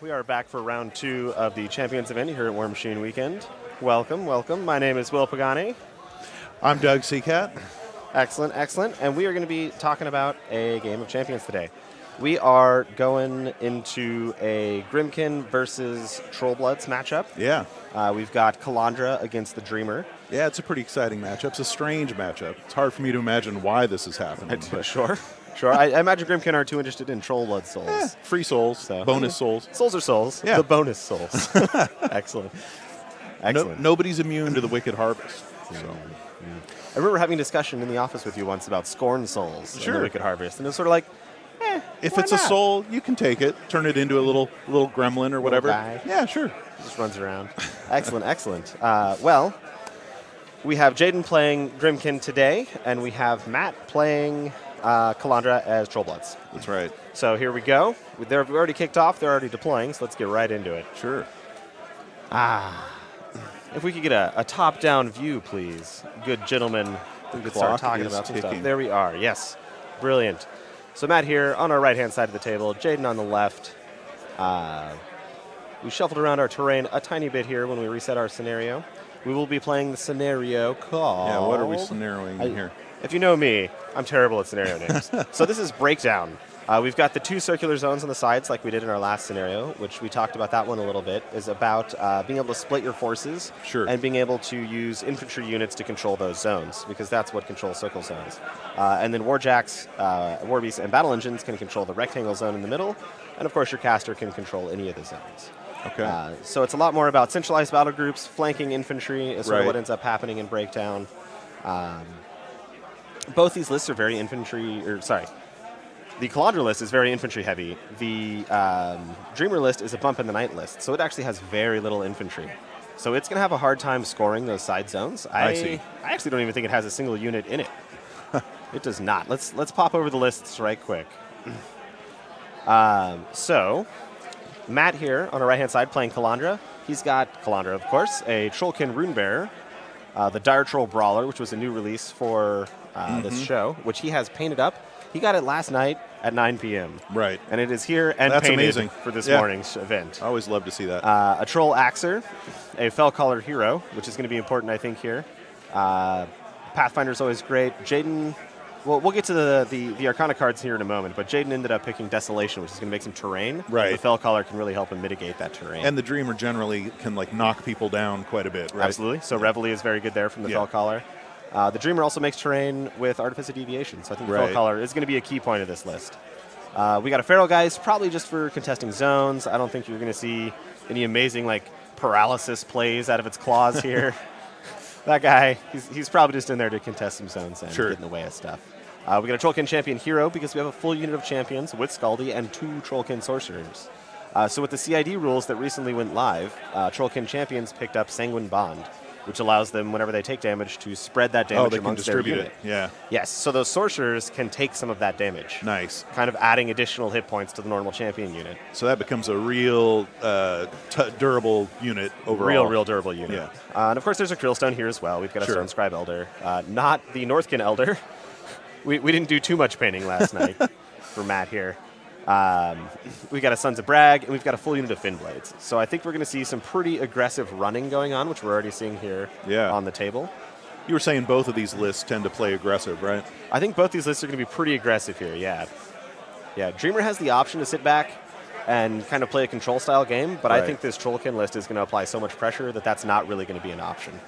We are back for round 2 of the Champions event here at Warmachine Weekend. Welcome, welcome. My name is Will Pagani. I'm Doug Seacat. Excellent, excellent. And we are going to be talking about a game of Champions today. We are going into a Grimkin versus Trollbloods matchup. Yeah. We've got Calandra against the Dreamer. Yeah, it's a pretty exciting matchup. It's a strange matchup. It's hard for me to imagine why this is happening. Sure. Sure. I imagine Grimkin aren't too interested in Trollblood souls. Free souls, so. Bonus souls. Souls are souls. Yeah. The bonus souls. Excellent. Excellent. Nobody's immune to the Wicked Harvest. So. I remember having a discussion in the office with you once about Scorn souls Sure. and the Wicked Harvest, and it was sort of like, if why it's not? a soul, you can take it, turn it into a little gremlin or whatever. Guy. Yeah, sure. Just runs around. Excellent, excellent. Well, we have Jaden playing Grimkin today, and we have Matt playing Calandra as Trollbloods. That's right. So here we go. They're already kicked off. They're already deploying, so let's get right into it. Sure. If we could get a top-down view, please. Good gentlemen. We could start talking about some stuff. There we are. Yes. Brilliant. So Matt here on our right-hand side of the table, Jaden on the left. We shuffled around our terrain a tiny bit here when we reset our scenario. We will be playing the scenario called... Yeah, what are we scenarioing in here? If you know me, I'm terrible at scenario names. So this is Breakdown. We've got the 2 circular zones on the sides like we did in our last scenario, which we talked about that one a little bit, is about being able to split your forces and being able to use infantry units to control those zones, because that's what controls circle zones. And then Warjacks, Warbeasts, and Battle Engines can control the rectangle zone in the middle, and of course your caster can control any of the zones. Okay. So it's a lot more about centralized battle groups, flanking infantry is sort of what ends up happening in Breakdown. Both these lists are very the Calandra list is very infantry heavy. The Dreamer list is a bump in the night list, so it actually has very little infantry. So it's going to have a hard time scoring those side zones. I see. I actually don't even think it has a single unit in it. It does not. Let's pop over the lists right quick. So Matt here on the right-hand side playing Calandra. He's got Calandra, of course, a Trollkin Runebearer, the Dire Troll Brawler, which was a new release for this show, which he has painted up. He got it last night at 9 p.m. Right. And it is here and That's painted amazing. for this morning's event. I always love to see that. A Troll Axer, a Fellcaller Hero, which is going to be important, I think, here. Pathfinder's always great. Jaden, well, we'll get to the Arcana cards here in a moment, but Jaden ended up picking Desolation, which is going to make some terrain. Right. The Fellcaller can really help him mitigate that terrain. And the Dreamer generally can knock people down quite a bit, right? Absolutely. So Reveille is very good there from the Fellcaller. The Dreamer also makes terrain with Artifice of Deviation, so I think the Fellcaller is going to be a key point of this list. We got a Feral Geist, probably just for contesting zones. I don't think you're going to see any amazing paralysis plays out of its claws here. That guy, he's probably just in there to contest some zones and get in the way of stuff. We got a Trollkin Champion Hero because we have a full unit of champions with Scaldi and 2 Trollkin Sorcerers. So with the CID rules that recently went live, Trollkin Champions picked up Sanguine Bond, which allows them, whenever they take damage, to spread that damage amongst their unit. Yeah. Yes, so those sorcerers can take some of that damage. Nice. Kind of adding additional hit points to the normal champion unit. So that becomes a real durable unit overall. Real durable unit. Yeah. And of course, there's a Krillstone here as well. We've got a Stone Scribe Elder. Not the Northkin Elder. We didn't do too much painting last night for Matt here. We got a Sons of Brag, and we've got a full unit of Finblades. So I think we're going to see some pretty aggressive running going on, which we're already seeing here on the table. You were saying both of these lists tend to play aggressive, right? I think both these lists are going to be pretty aggressive here, yeah. Yeah, Dreamer has the option to sit back and kind of play a control-style game, but I think this Trollkin list is going to apply so much pressure that that's not really going to be an option.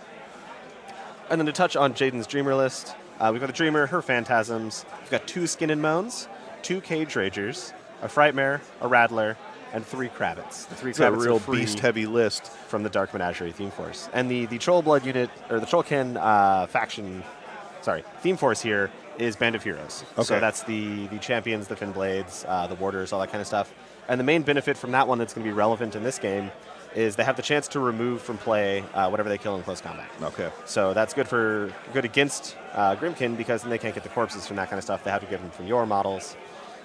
And then to touch on Jaden's Dreamer list, we've got a Dreamer, her Phantasms, we've got 2 Skin and Moans, 2 Cage Ragers, a Frightmare, a Rattler, and 3 Kravitz. The 3 Kravitz are a real beast-heavy list from the Dark Menagerie theme force. And the Trollblood unit, or the Trollkin theme force here is Band of Heroes. Okay. So that's the champions, the Finblades, the warders, all that kind of stuff. And the main benefit from that one that's going to be relevant in this game is they have the chance to remove from play whatever they kill in close combat. Okay. So that's good against Grimkin, because then they can't get the corpses from that kind of stuff. They have to get them from your models.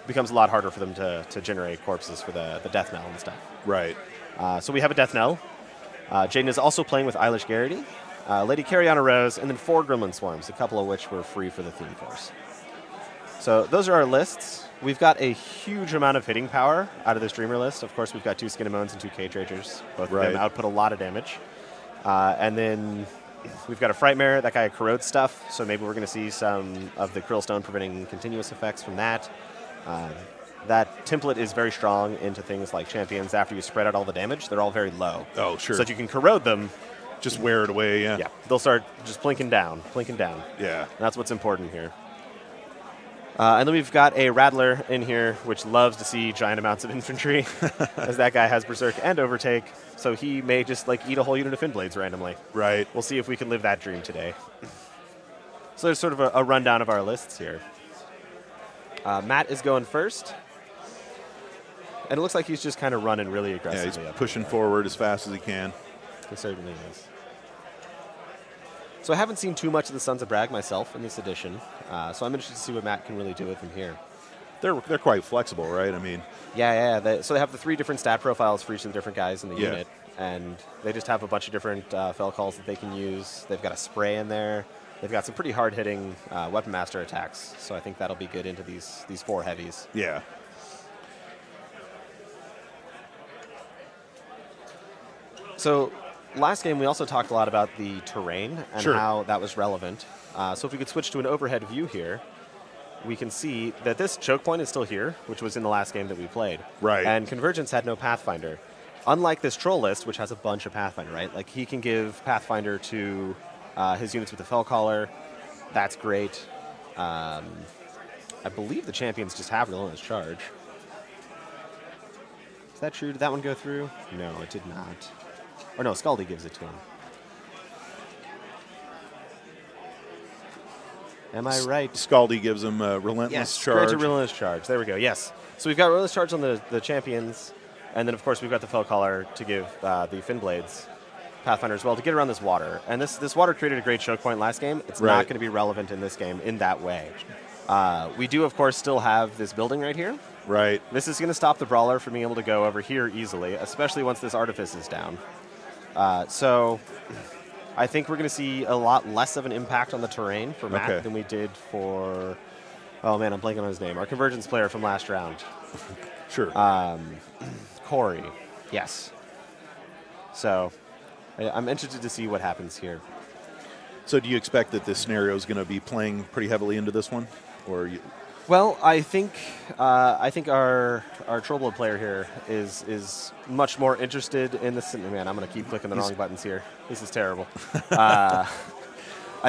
It becomes a lot harder for them to generate corpses for the Death Knell and stuff. Right. So we have a Death Knell. Jaden is also playing with Eilish Garrity, Lady Cariana Rose, and then 4 Gremlin Swarms, a couple of which were free for the theme force. So those are our lists. We've got a huge amount of hitting power out of this Dreamer list. Of course, we've got 2 Skin and Moans and 2 Cage Ragers. Both of them output a lot of damage. And then we've got a Frightmare. That guy corrodes stuff, so maybe we're going to see some of the Krill Stone preventing continuous effects from that. That template is very strong into things like champions. After you spread out all the damage, they're all very low. Oh, sure. So that you can corrode them. Just wear it away, yeah. Yeah, they'll start just plinking down, plinking down. Yeah. And that's what's important here. And then we've got a Rattler in here, which loves to see giant amounts of infantry, as that guy has Berserk and Overtake, so he may just like eat a whole unit of Fin Blades randomly. Right. We'll see if we can live that dream today. So there's sort of a rundown of our lists here. Matt is going first, and it looks like he's just kind of running really aggressively. Yeah, he's pushing forward as fast as he can. He certainly is. So I haven't seen too much of the Sons of Brag myself in this edition, so I'm interested to see what Matt can really do with him here. They're quite flexible, right? I mean, yeah. So they have the 3 different stat profiles for each of the different guys in the unit, and they just have a bunch of different fel calls that they can use. They've got a spray in there. They've got some pretty hard-hitting Weapon Master attacks, so I think that'll be good into these 4 heavies. Yeah. So last game, we also talked a lot about the terrain and how that was relevant. So if we could switch to an overhead view here, we can see that this choke point is still here, which was in the last game that we played. Right. And Convergence had no Pathfinder. Unlike this Troll list, which has a bunch of Pathfinder, right? Like, he can give Pathfinder to his units with the Fell Caller. That's great. I believe the champions just have Relentless Charge. Is that true? Did that one go through? No, it did not. Or no, Scaldy gives it to him. Am I right? Scaldy gives him a Relentless Charge. Yes, Relentless Charge. There we go, yes. So we've got Relentless Charge on the champions, and then, of course, we've got the Fell Caller to give the Fin Blades Pathfinder as well to get around this water. And this water created a great choke point last game. It's not going to be relevant in this game in that way. We do, of course, still have this building right here. Right. This is going to stop the Brawler from being able to go over here easily, especially once this Artifice is down. So I think we're going to see a lot less of an impact on the terrain for Matt than we did for, oh man, I'm blanking on his name, our Convergence player from last round. Sure. Corey, yes. So I'm interested to see what happens here. So do you expect that this scenario is going to be playing pretty heavily into this one? Or Well, I think our Trollblood player here is much more interested in this. Man, I'm going to keep clicking the wrong buttons here. This is terrible. I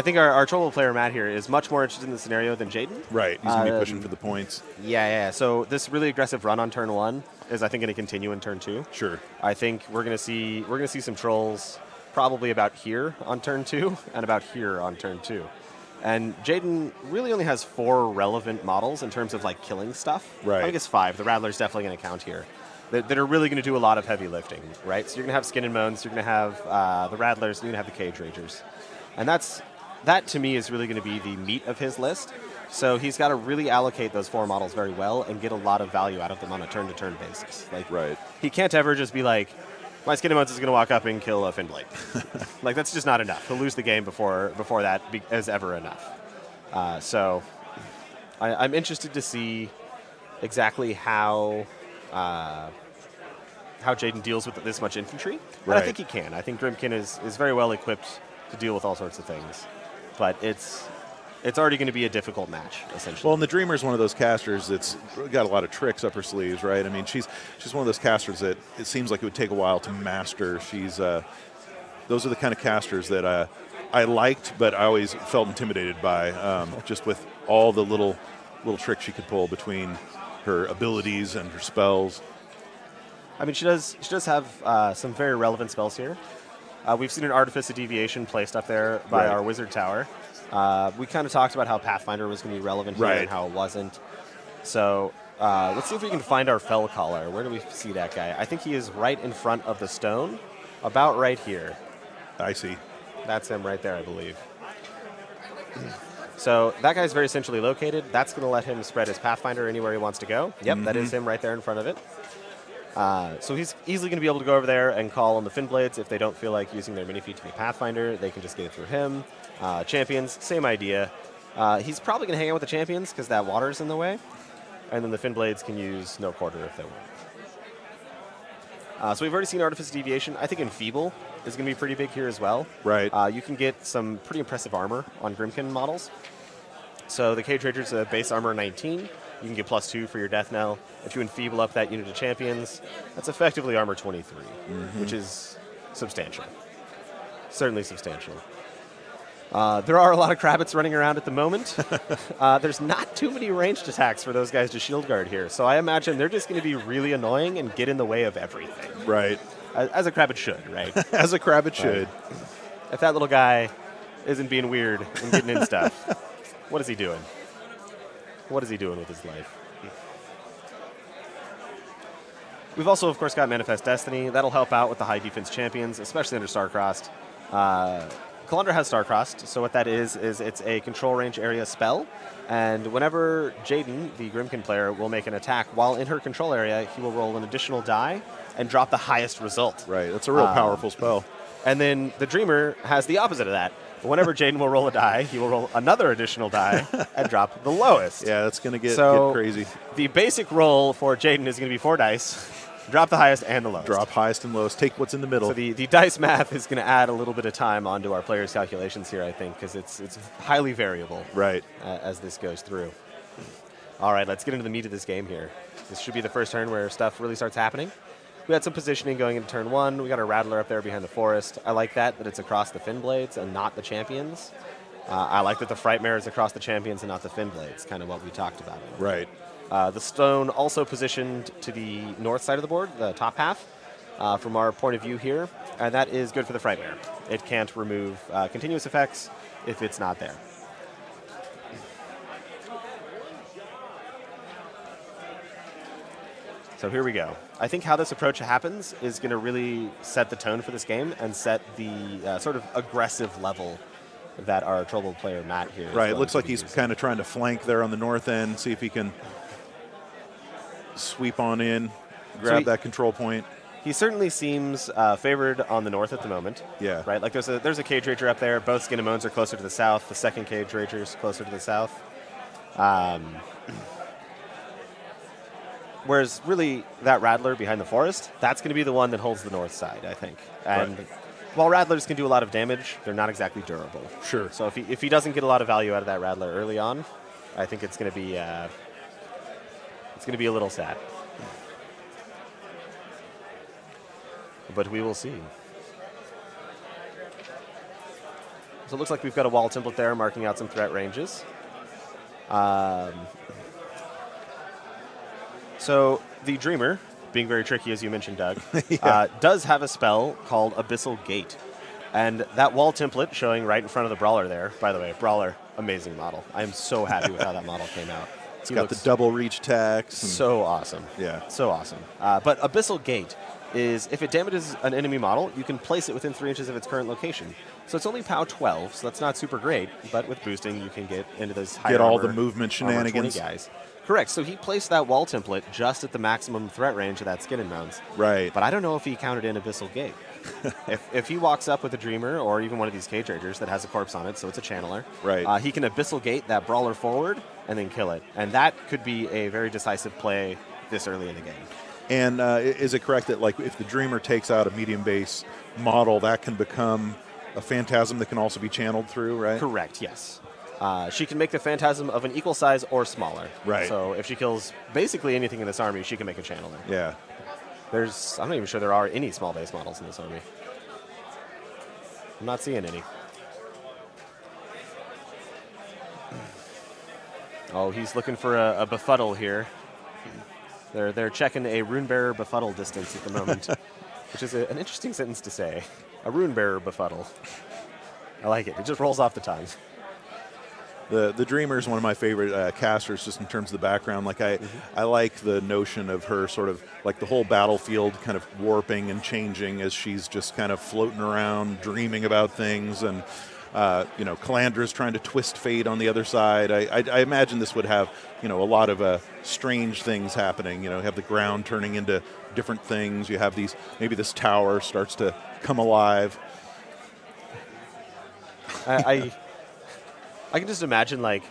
think our Trollblood player Matt here is much more interested in the scenario than Jaden. Right, he's going to be pushing for the points. Yeah. So this really aggressive run on turn 1 is, I think, going to continue in turn 2. Sure. I think we're going to see some trolls probably about here on turn 2 and about here on turn 2. And Jaden really only has 4 relevant models in terms of, like, killing stuff. Right. I guess 5. The Rattler's definitely going to count here. That are really going to do a lot of heavy lifting, right? So you're going to have Skin and Moans, you're going to have the Rattlers, and you're going to have the Cage Ragers. And that, to me, is really going to be the meat of his list. So he's got to really allocate those 4 models very well and get a lot of value out of them on a turn-to-turn basis. Like, he can't ever just be like, my Skin and Moans is going to walk up and kill a Fin Blade. Like, that's just not enough. He'll lose the game before that is ever enough. So I'm interested to see exactly how Jaden deals with this much infantry. And I think he can. I think Grimkin is very well equipped to deal with all sorts of things. But it's already going to be a difficult match, essentially. Well, and the Dreamer's one of those casters that's got a lot of tricks up her sleeves, right? I mean, she's one of those casters that it seems like it would take a while to master. Those are the kind of casters that I liked, but I always felt intimidated by, just with all the little tricks she could pull between her abilities and her spells. I mean, she does have some very relevant spells here. We've seen an Artifice of Deviation placed up there by our Wizard Tower. We kind of talked about how Pathfinder was going to be relevant here and how it wasn't. So let's see if we can find our Fell Caller. Where do we see that guy? I think he is right in front of the stone, about right here. I see. That's him right there, I believe. So that guy's very centrally located. That's going to let him spread his Pathfinder anywhere he wants to go. Yep, that is him right there in front of it. So he's easily going to be able to go over there and call on the Fin Blades. If they don't feel like using their mini feat to be Pathfinder, they can just get it through him. Champions, same idea. He's probably going to hang out with the champions because that water's in the way. And then the Fin Blades can use no quarter if they want. So we've already seen Artifice Deviation. I think Enfeeble is going to be pretty big here as well. Right. You can get some pretty impressive armor on Grimkin models. So the Cage Rager's a base armor 19. You can get +2 for your Death Knell. If you Enfeeble up that unit of champions, that's effectively armor 23, which is substantial. Certainly substantial. There are a lot of Krabbits running around at the moment. There's not too many ranged attacks for those guys to shield guard here, so I imagine they're just going to be really annoying and get in the way of everything. Right. As a Krabbit should, right? As a Krabbit should. If that little guy isn't being weird and getting in stuff, what is he doing? What is he doing with his life? We've also, of course, got Manifest Destiny. That'll help out with the high defense champions, especially under Starcrossed. Kalandra has Starcrossed, so what that is it's a control range area spell, and whenever Jaden, the Grimkin player, will make an attack while in her control area, he will roll an additional die and drop the highest result. Right, that's a real powerful spell. And then the Dreamer has the opposite of that. Whenever Jaden will roll a die, he will roll another additional die and drop the lowest. Yeah, that's going to get crazy. The basic roll for Jaden is going to be 4 dice. Drop the highest and the lowest. Drop highest and lowest. Take what's in the middle. So the dice math is going to add a little bit of time onto our players' calculations here, I think, because it's highly variable. Right. As this goes through. All right, let's get into the meat of this game here. This should be the first turn where stuff really starts happening. We had some positioning going into turn 1. We got a Rattler up there behind the forest. I like that it's across the Fin Blades and not the champions. I like that the Frightmare is across the champions and not the Fin Blades, kind of what we talked about. Right. The stone also positioned to the north side of the board, the top half, from our point of view here, and that is good for the Frightmare. It can't remove continuous effects if it's not there. So here we go. I think how this approach happens is going to really set the tone for this game and set the sort of aggressive level that our Trollblood player, Matt, here is. Right, it looks like he's kind of trying to flank there on the north end, see if he can sweep on in, grab that control point. He certainly seems favored on the north at the moment. Yeah. Right, like there's a Cage Rager up there. Both Skin and Moans are closer to the south. The second Cage Rager is closer to the south. Whereas really that Rattler behind the forest, that's going to be the one that holds the north side, I think. And while Rattlers can do a lot of damage, they're not exactly durable. Sure. So if he doesn't get a lot of value out of that Rattler early on, I think it's going to be a little sad. But we will see. So it looks like we've got a wall template there marking out some threat ranges. So the Dreamer, being very tricky, as you mentioned, Doug, does have a spell called Abyssal Gate. And that wall template showing right in front of the Brawler there, by the way, Brawler, amazing model. I am so happy with how that model came out. It's got the double reach attacks. So awesome. Yeah. So awesome. But Abyssal Gate is, if it damages an enemy model, you can place it within 3 inches of its current location. So it's only POW 12, so that's not super great, but with boosting, you can get into those higher all the movement shenanigans. Guys. Correct. So he placed that wall template just at the maximum threat range of that Skin and Moans. Right. But I don't know if he counted in Abyssal Gate. if he walks up with a Dreamer or even one of these Cage Ragers that has a corpse on it, so it's a channeler, right. He can Abyssal Gate that Brawler forward and then kill it. And that could be a very decisive play this early in the game. And is it correct that like if the Dreamer takes out a medium base model, that can become a Phantasm that can also be channeled through, right? Correct, yes. She can make the Phantasm of an equal size or smaller. Right. So if she kills basically anything in this army, she can make a channeler. Yeah. I'm not even sure there are any small base models in this army. I'm not seeing any. Oh, he's looking for a befuddle here. They're checking a Runebearer befuddle distance at the moment, which is an interesting sentence to say. A Runebearer befuddle. I like it. It just rolls off the tongue. The Dreamer is one of my favorite casters just in terms of the background. Like I like the notion of her sort of like the whole battlefield kind of warping and changing as she's just kind of floating around, dreaming about things. And, Calandra's trying to twist fate on the other side. I imagine this would have, a lot of strange things happening. You have the ground turning into different things. You have maybe this tower starts to come alive. I can just imagine, like,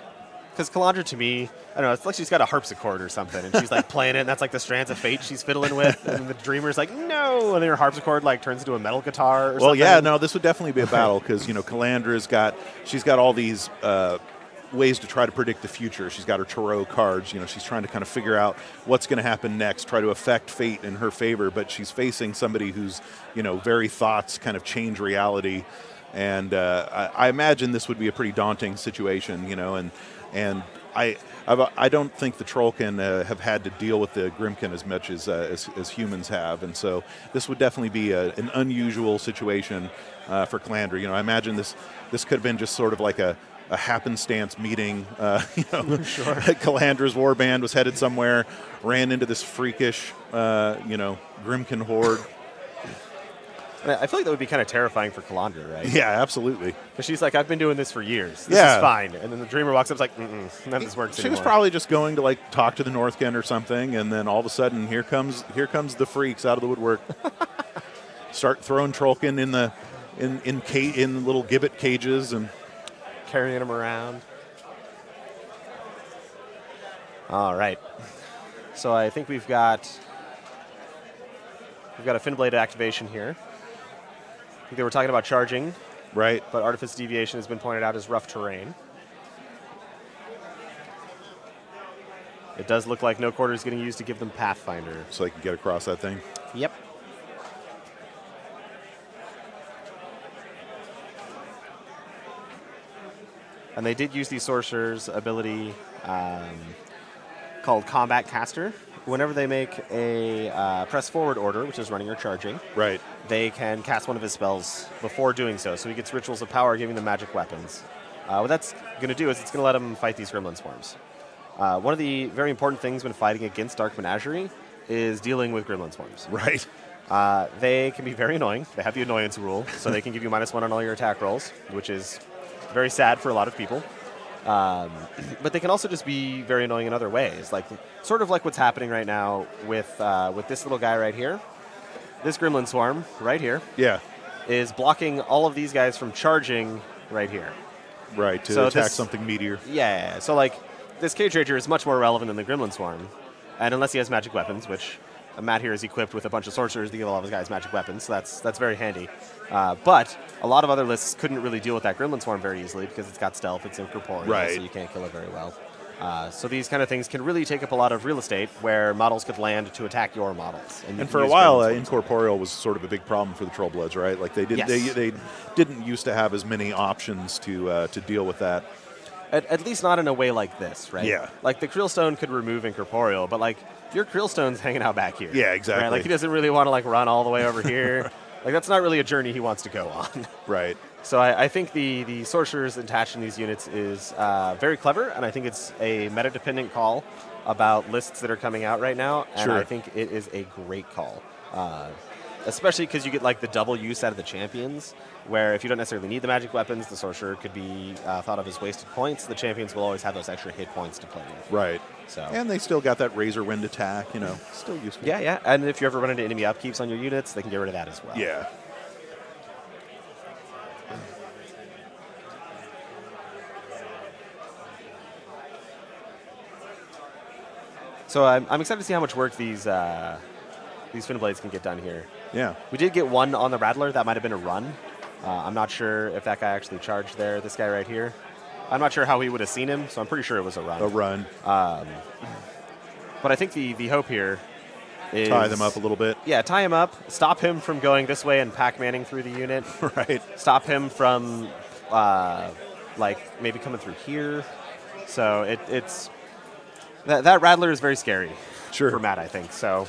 because Calandra to me, I don't know, it's like she's got a harpsichord or something, and she's like playing it, and that's like the strands of fate she's fiddling with, and the Dreamer's like, no, and then her harpsichord like turns into a metal guitar or something. Well, yeah, no, this would definitely be a battle because, you know, Calandra's she's got all these ways to try to predict the future. She's got her tarot cards, you know, she's trying to kind of figure out what's going to happen next, try to affect fate in her favor, but she's facing somebody whose, you know, very thoughts kind of change reality. And I imagine this would be a pretty daunting situation, you know, and I don't think the Trollkin have had to deal with the Grimkin as much as humans have, and so this would definitely be an unusual situation for Calandra. You know, I imagine this could have been just sort of like a happenstance meeting. You know, sure. Calandra's warband was headed somewhere, ran into this freakish, you know, Grimkin horde. I feel like that would be kind of terrifying for Calandra, right? Yeah, absolutely. Because she's like, I've been doing this for years. This is fine. And then the Dreamer walks up and is like, none of this works anymore. She was probably just going to like talk to the Northkin or something, and then all of a sudden, here comes the freaks out of the woodwork. Start throwing Trollkin in little gibbet cages and carrying them around. All right. So I think we've got a Finblade activation here. I think they were talking about charging. Right. But Artifice Deviation has been pointed out as rough terrain. It does look like no quarter is getting used to give them Pathfinder. So they can get across that thing? Yep. And they did use the Sorcerer's ability called Combat Caster. Whenever they make a press forward order, which is running or charging, right, they can cast one of his spells before doing so. So he gets Rituals of Power, giving them magic weapons. What that's going to do is it's going to let him fight these Gremlin Swarms. One of the very important things when fighting against Dark Menagerie is dealing with Gremlin Swarms. Right. They can be very annoying. They have the annoyance rule, so they can give you -1 on all your attack rolls, which is very sad for a lot of people. But they can also just be very annoying in other ways, like sort of like what's happening right now with this little guy right here. This Gremlin Swarm right here, is blocking all of these guys from charging right here. Right, to attack something meteor. Yeah, so like this Cage Rager is much more relevant than the Gremlin Swarm, and unless he has magic weapons, which Matt here is equipped with a bunch of sorcerers to give all of his guys magic weapons, so that's very handy. But a lot of other lists couldn't really deal with that Gremlin Swarm very easily because it's got stealth, it's incorporeal, so you can't kill it very well. So these kind of things can really take up a lot of real estate where models could land to attack your models. And for a while, incorporeal was sort of a big problem for the Trollbloods, right? Like they didn't used to have as many options to deal with that. At least not in a way like this, right? Yeah. Like the Creelstone could remove incorporeal, but like your Creelstone's hanging out back here. Yeah, exactly. Right? Like he doesn't really want to like run all the way over here. Like that's not really a journey he wants to go on. Right. So I think the sorcerers attached in these units is very clever, and I think it's a meta-dependent call about lists that are coming out right now, and I think it is a great call. Especially because you get like the double use out of the champions, where if you don't necessarily need the magic weapons, the sorcerer could be thought of as wasted points. The champions will always have those extra hit points to play with. Right. So. And they still got that razor wind attack, you know, still useful. Yeah. And if you ever run into enemy upkeeps on your units, they can get rid of that as well. Yeah. So I'm excited to see how much work these Finblades can get done here. Yeah. We did get one on the Rattler. That might have been a run. I'm not sure if that guy actually charged there. This guy right here. I'm not sure how he would have seen him, so I'm pretty sure it was a run. A run. But I think the hope here is... Tie them up a little bit. Yeah, tie him up. Stop him from going this way and Pac-Manning through the unit. Right. Stop him from, like, maybe coming through here. So it's... That Rattler is very scary for Matt, I think. So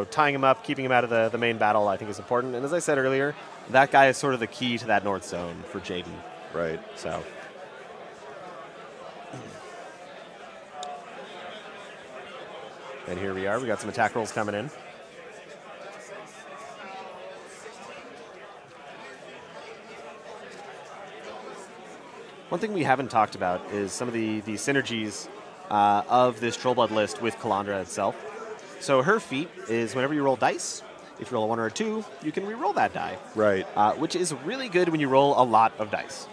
tying him up, keeping him out of the main battle, I think is important. And as I said earlier, that guy is sort of the key to that north zone for Jaden. Right. So. And here we are. We got some attack rolls coming in. One thing we haven't talked about is some of the synergies of this Trollblood list with Calandra itself. So her feat is whenever you roll dice, If you roll a 1 or a 2, you can re-roll that die. Right. Which is really good when you roll a lot of dice.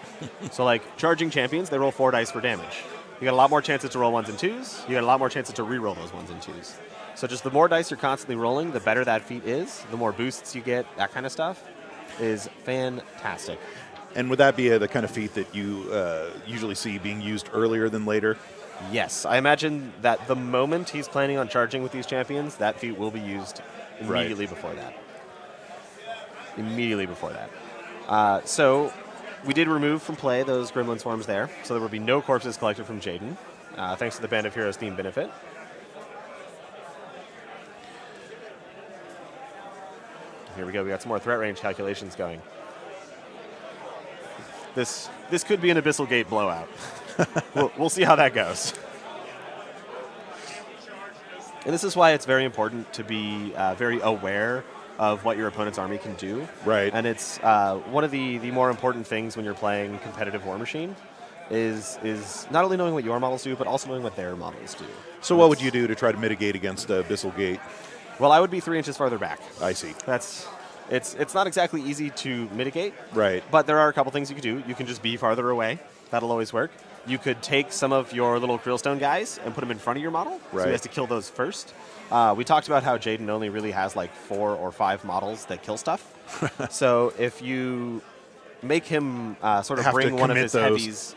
So like charging champions, they roll 4 dice for damage. You got a lot more chances to roll 1s and 2s. You got a lot more chances to re-roll those 1s and 2s. So just the more dice you're constantly rolling, the better that feat is. The more boosts you get, that kind of stuff is fantastic. And would that be the kind of feat that you usually see being used earlier than later? Yes, I imagine that the moment he's planning on charging with these champions, that feat will be used immediately before that. Immediately before that. So we did remove from play those Gremlin Swarms there, so there will be no corpses collected from Jaden, thanks to the Band of Heroes theme benefit. Here we go, we got some more threat range calculations going. This could be an Abyssal Gate blowout. We'll see how that goes. And this is why it's very important to be very aware of what your opponent's army can do. Right. And it's one of the more important things when you're playing competitive Warmachine is not only knowing what your models do, but also knowing what their models do. So what would you do to try to mitigate against Abyssal Gate? Well, I would be 3 inches farther back. I see. It's not exactly easy to mitigate. Right. But there are a couple things you could do. You can just be farther away. That'll always work. You could take some of your little Creelstone guys and put them in front of your model. Right. So he has to kill those first. We talked about how Jaden only really has like 4 or 5 models that kill stuff. So if you make him sort of bring one of his heavies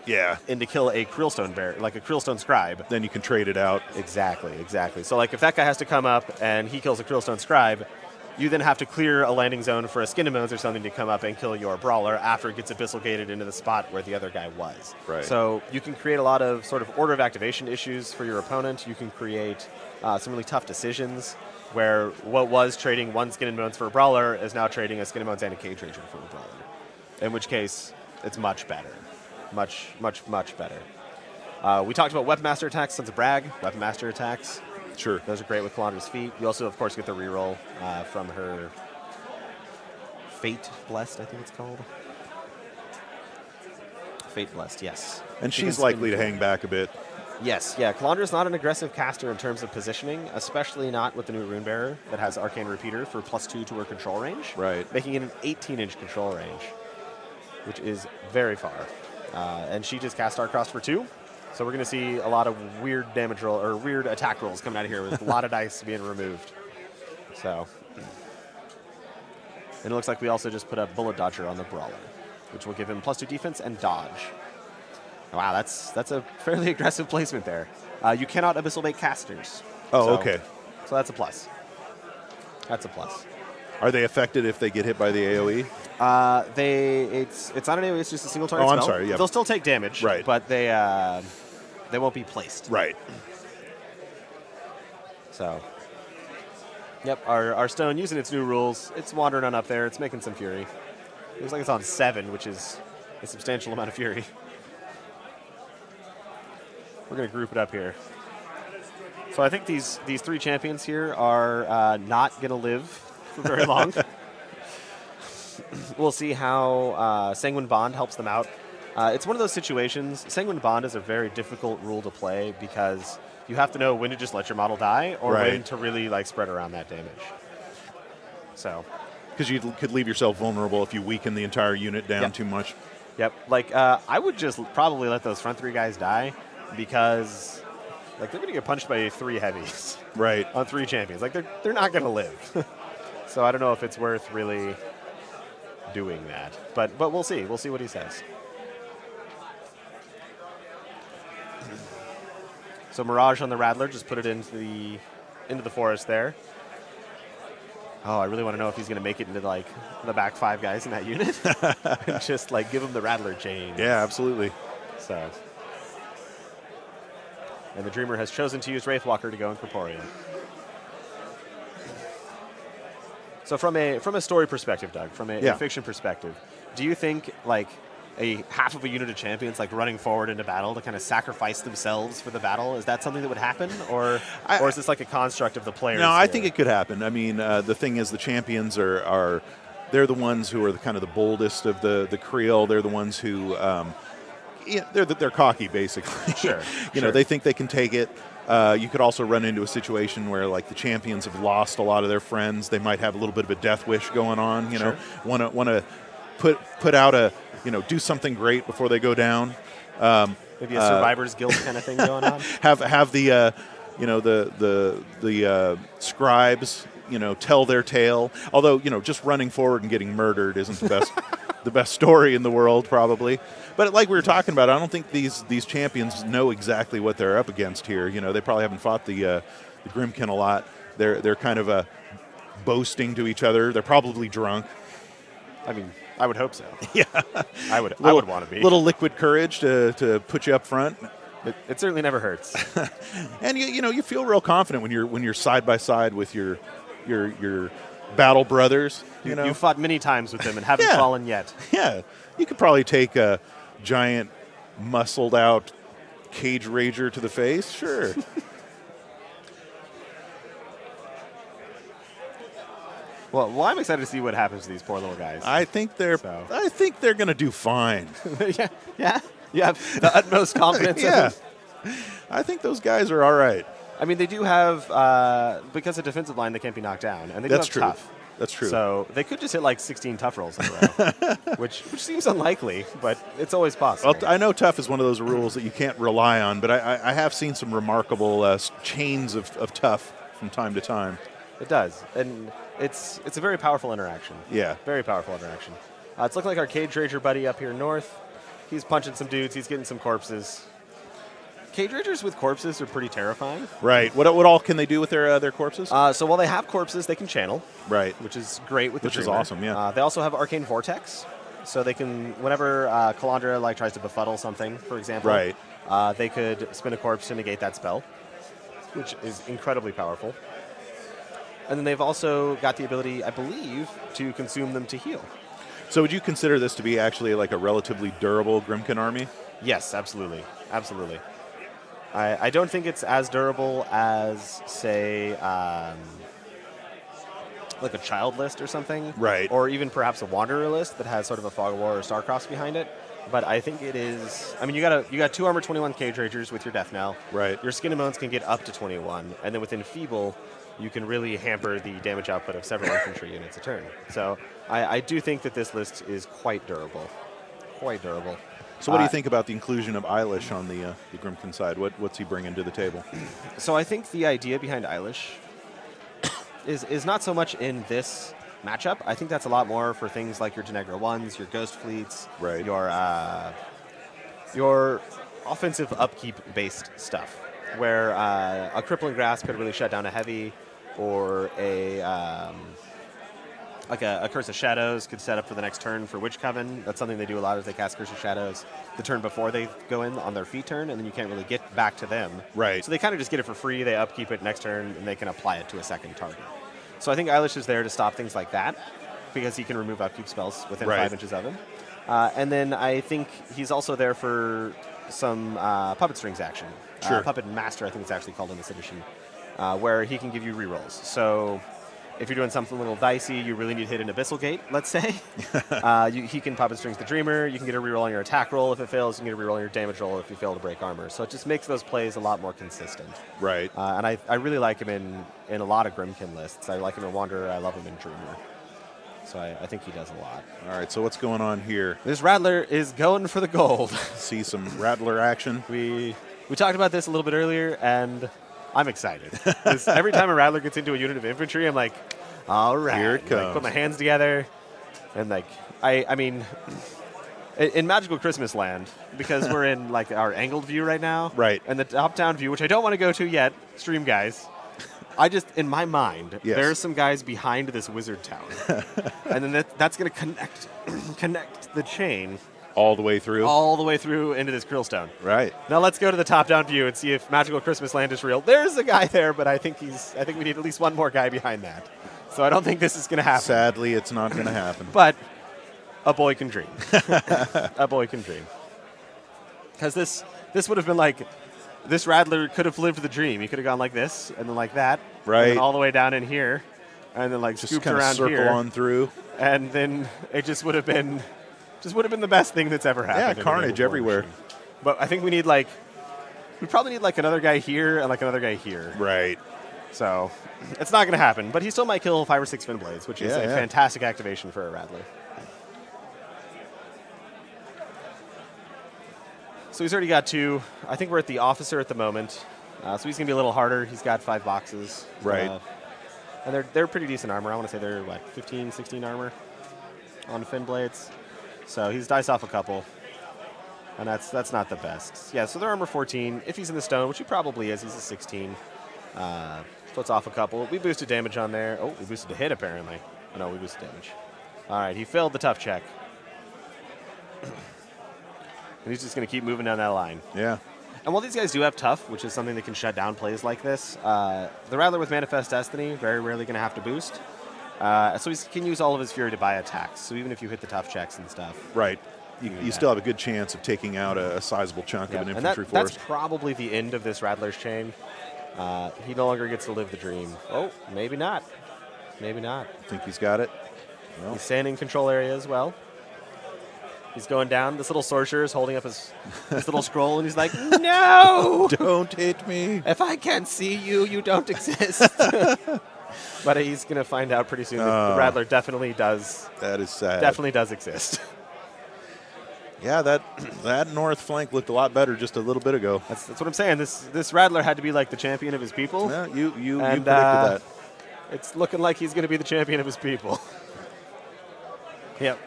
in to kill a Creelstone bear, like a Creelstone Scribe. Then you can trade it out. Exactly, exactly. So like if that guy has to come up and he kills a Creelstone Scribe, you then have to clear a landing zone for a Skin and Bones or something to come up and kill your Brawler after it gets Abyssal Gated into the spot where the other guy was. Right. So you can create a lot of sort of order of activation issues for your opponent. You can create some really tough decisions where what was trading 1 Skin and Bones for a Brawler is now trading a Skin and Bones and a Cage Ranger for a Brawler. In which case, it's much better. Much, much, much better. We talked about Weapon Master attacks, Sons of Brag, Weapon Master attacks. Sure. Those are great with Calandra's feet. You also, of course, get the reroll from her Fate Blessed, I think it's called. Fate Blessed, yes. And she's likely to hang back a bit. Yes, yeah. Calandra's not an aggressive caster in terms of positioning, especially not with the new Rune Bearer that has Arcane Repeater for +2 to her control range. Right. Making it an 18-inch control range, which is very far. And she just cast Starcrossed for 2. So we're going to see a lot of weird damage roll or weird attack rolls coming out of here with a lot of dice being removed. So, and it looks like we also just put a Bullet Dodger on the Brawler, which will give him +2 defense and dodge. Wow, that's a fairly aggressive placement there. You cannot Abyssal Bait casters. Oh, okay. So that's a plus. That's a plus. Are they affected if they get hit by the AoE? It's not an AoE, it's just a single target spell. I'm sorry, yeah. They'll still take damage, right. But they won't be placed. Right. So, yep, our stone, using its new rules, it's wandering on up there, it's making some fury. Looks like it's on 7, which is a substantial amount of fury. We're going to group it up here. So I think these 3 champions here are not going to live for very long. We'll see how Sanguine Bond helps them out. It's one of those situations. Sanguine Bond is a very difficult rule to play because you have to know when to just let your model die or when to really like spread around that damage. So, because you could leave yourself vulnerable if you weaken the entire unit down too much. Yep. Like I would just probably let those front 3 guys die because like they're going to get punched by 3 heavies. Right. On 3 champions. Like they're not going to live. So I don't know if it's worth really doing that. But we'll see. We'll see what he says. So Mirage on the Rattler, just put it into the forest there. Oh, I really want to know if he's going to make it into like the back 5 guys in that unit. And just like give him the Rattler chain. Yeah, absolutely. So. And the Dreamer has chosen to use Wraithwalker to go in Corporeal. So from a story perspective, Doug, from a fiction perspective, do you think like a half of a unit of champions like running forward into battle to kind of sacrifice themselves for the battle, is that something that would happen, or is this like a construct of the players? No, I think it could happen. I mean, the thing is, the champions are they're the ones who are kind of the boldest of the Creel. They're the ones who they're cocky basically. Sure. You know, they think they can take it. You could also run into a situation where, like, the champions have lost a lot of their friends. They might have a little bit of a death wish going on. You know, want to put out a, you know, do something great before they go down. Maybe a survivor's guild kind of thing going on. Have the you know, the scribes, you know, tell their tale. Although, you know, just running forward and getting murdered isn't the best the best story in the world, probably. But like we were talking about, I don't think these champions know exactly what they're up against here. You know, they probably haven't fought the Grimkin a lot. They're kind of boasting to each other. They're probably drunk. I mean, I would hope so. Yeah, I would want to be. Little liquid courage to put you up front. It certainly never hurts. And you know, you feel real confident when you're side by side with your battle brothers. You know, you've fought many times with them and haven't fallen yet. Yeah, you could probably take a giant, muscled out cage rager to the face. Sure. Well, I'm excited to see what happens to these poor little guys. I think they're going to do fine. Yeah. You have the utmost confidence. Yeah. I think those guys are all right. I mean, they do have, because of defensive line, they can't be knocked down. And they do have tough. That's true. So they could just hit like 16 tough rolls in a row, which seems unlikely, but it's always possible. Well, I know tough is one of those rules that you can't rely on, but I have seen some remarkable chains of tough from time to time. It does. And it's a very powerful interaction. Yeah. Very powerful interaction. It's looking like our Cage Rager buddy up here north. He's punching some dudes. He's getting some corpses. Cage Ragers with corpses are pretty terrifying. Right. What all can they do with their corpses? So while they have corpses, they can channel. Right. Which is great with the Dreamer. Which is awesome, yeah. They also have Arcane Vortex. So they can, whenever Calandra tries to befuddle something, for example, right. They could spin a corpse to negate that spell, which is incredibly powerful. And then they've also got the ability, I believe, to consume them to heal. So would you consider this to be actually like a relatively durable Grimkin army? Yes, absolutely. Absolutely. I don't think it's as durable as, say, like a Child list or something. Right. Or even perhaps a Wanderer list that has sort of a Fog of War or Starcross behind it. But I think it is... I mean, you got 2 armor 21 Cage Ragers with your Death Knell. Right. Your Skin and Bones can get up to 21. And then with Enfeeble, you can really hamper the damage output of several infantry units a turn. So I do think that this list is quite durable. Quite durable. So what do you think about the inclusion of Eilish on the Grimkin side? What's he bringing to the table? So I think the idea behind Eilish is not so much in this matchup. I think that's a lot more for things like your Tanagra 1s, your Ghost Fleets, right. your offensive upkeep-based stuff, where a Crippling Grasp could really shut down a heavy, or a Curse of Shadows could set up for the next turn for Witch Coven. That's something they do a lot, is they cast Curse of Shadows the turn before they go in on their feet turn, and then you can't really get back to them. Right. So they kind of just get it for free, they upkeep it next turn, and they can apply it to a second target. So I think Eilish is there to stop things like that, because he can remove upkeep spells within 5 inches of him. And then I think he's also there for some Puppet Strings action. Sure. Puppet Master, I think it's actually called in this edition, where he can give you rerolls. So if you're doing something a little dicey, you really need to hit an Abyssal Gate, let's say, he can Puppet Strings the Dreamer. You can get a reroll on your attack roll if it fails. You can get a reroll on your damage roll if you fail to break armor. So it just makes those plays a lot more consistent. Right. And I really like him in a lot of Grimkin lists. I like him in Wanderer. I love him in Dreamer. So I think he does a lot. All right, so what's going on here? This Rattler is going for the gold. See some Rattler action. We talked about this a little bit earlier, and I'm excited. Every time a Rattler gets into a unit of infantry, I'm like, all right. Here it comes. Like, put my hands together, and like, I mean, in Magical Christmas Land, because we're in like our angled view right now, right, and the top-down view, which I don't want to go to yet, stream guys. I just, in my mind, there's some guys behind this wizard tower, and then that's going to connect the chain all the way through into this Krillstone. Right. Now let's go to the top-down view and see if Magical Christmas Land is real. There's a guy there, but I think we need at least one more guy behind that. So I don't think this is going to happen. Sadly, it's not going to happen. But a boy can dream. A boy can dream. Because this would have been like, this Rattler could have lived the dream. He could have gone like this, and then like that, right, and then all the way down in here, and then like just scooped kind of around circle here, on through, and then it just would have been the best thing that's ever happened. Yeah, carnage everywhere. But I think we need like We probably need like another guy here and like another guy here. Right. So it's not going to happen. But he still might kill 5 or 6 Fin Blades, which is a fantastic activation for a Rattler. So he's already got 2. I think we're at the Officer at the moment. So he's going to be a little harder. He's got 5 boxes. Right. And they're pretty decent armor. I want to say they're, 15, 16 armor on Fin Blades. So he's diced off a couple. And that's not the best. Yeah, so they're armor 14. If he's in the stone, which he probably is, he's a 16. Puts off a couple. We boosted damage on there. Oh, we boosted the hit, apparently. Oh, no, we boosted damage. All right, he failed the tough check. And he's just going to keep moving down that line. Yeah. And while these guys do have tough, which is something that can shut down plays like this, the Rattler with Manifest Destiny, very rarely going to have to boost. So he can use all of his Fury to buy attacks. So even if you hit the tough checks and stuff. Right. You still have a good chance of taking out a sizable chunk of an infantry force. That's probably the end of this Rattler's chain. He no longer gets to live the dream. Oh, maybe not. Maybe not. I think he's got it. Well. He's staying in control area as well. He's going down. This little sorcerer is holding up his little scroll, and he's like, no! Don't hit me. If I can't see you, you don't exist. But he's going to find out pretty soon that the Rattler definitely does. That is sad. Definitely does exist. Yeah, that north flank looked a lot better just a little bit ago. That's what I'm saying. This Rattler had to be like the champion of his people. Yeah, you predicted that. It's looking like he's going to be the champion of his people. Yep.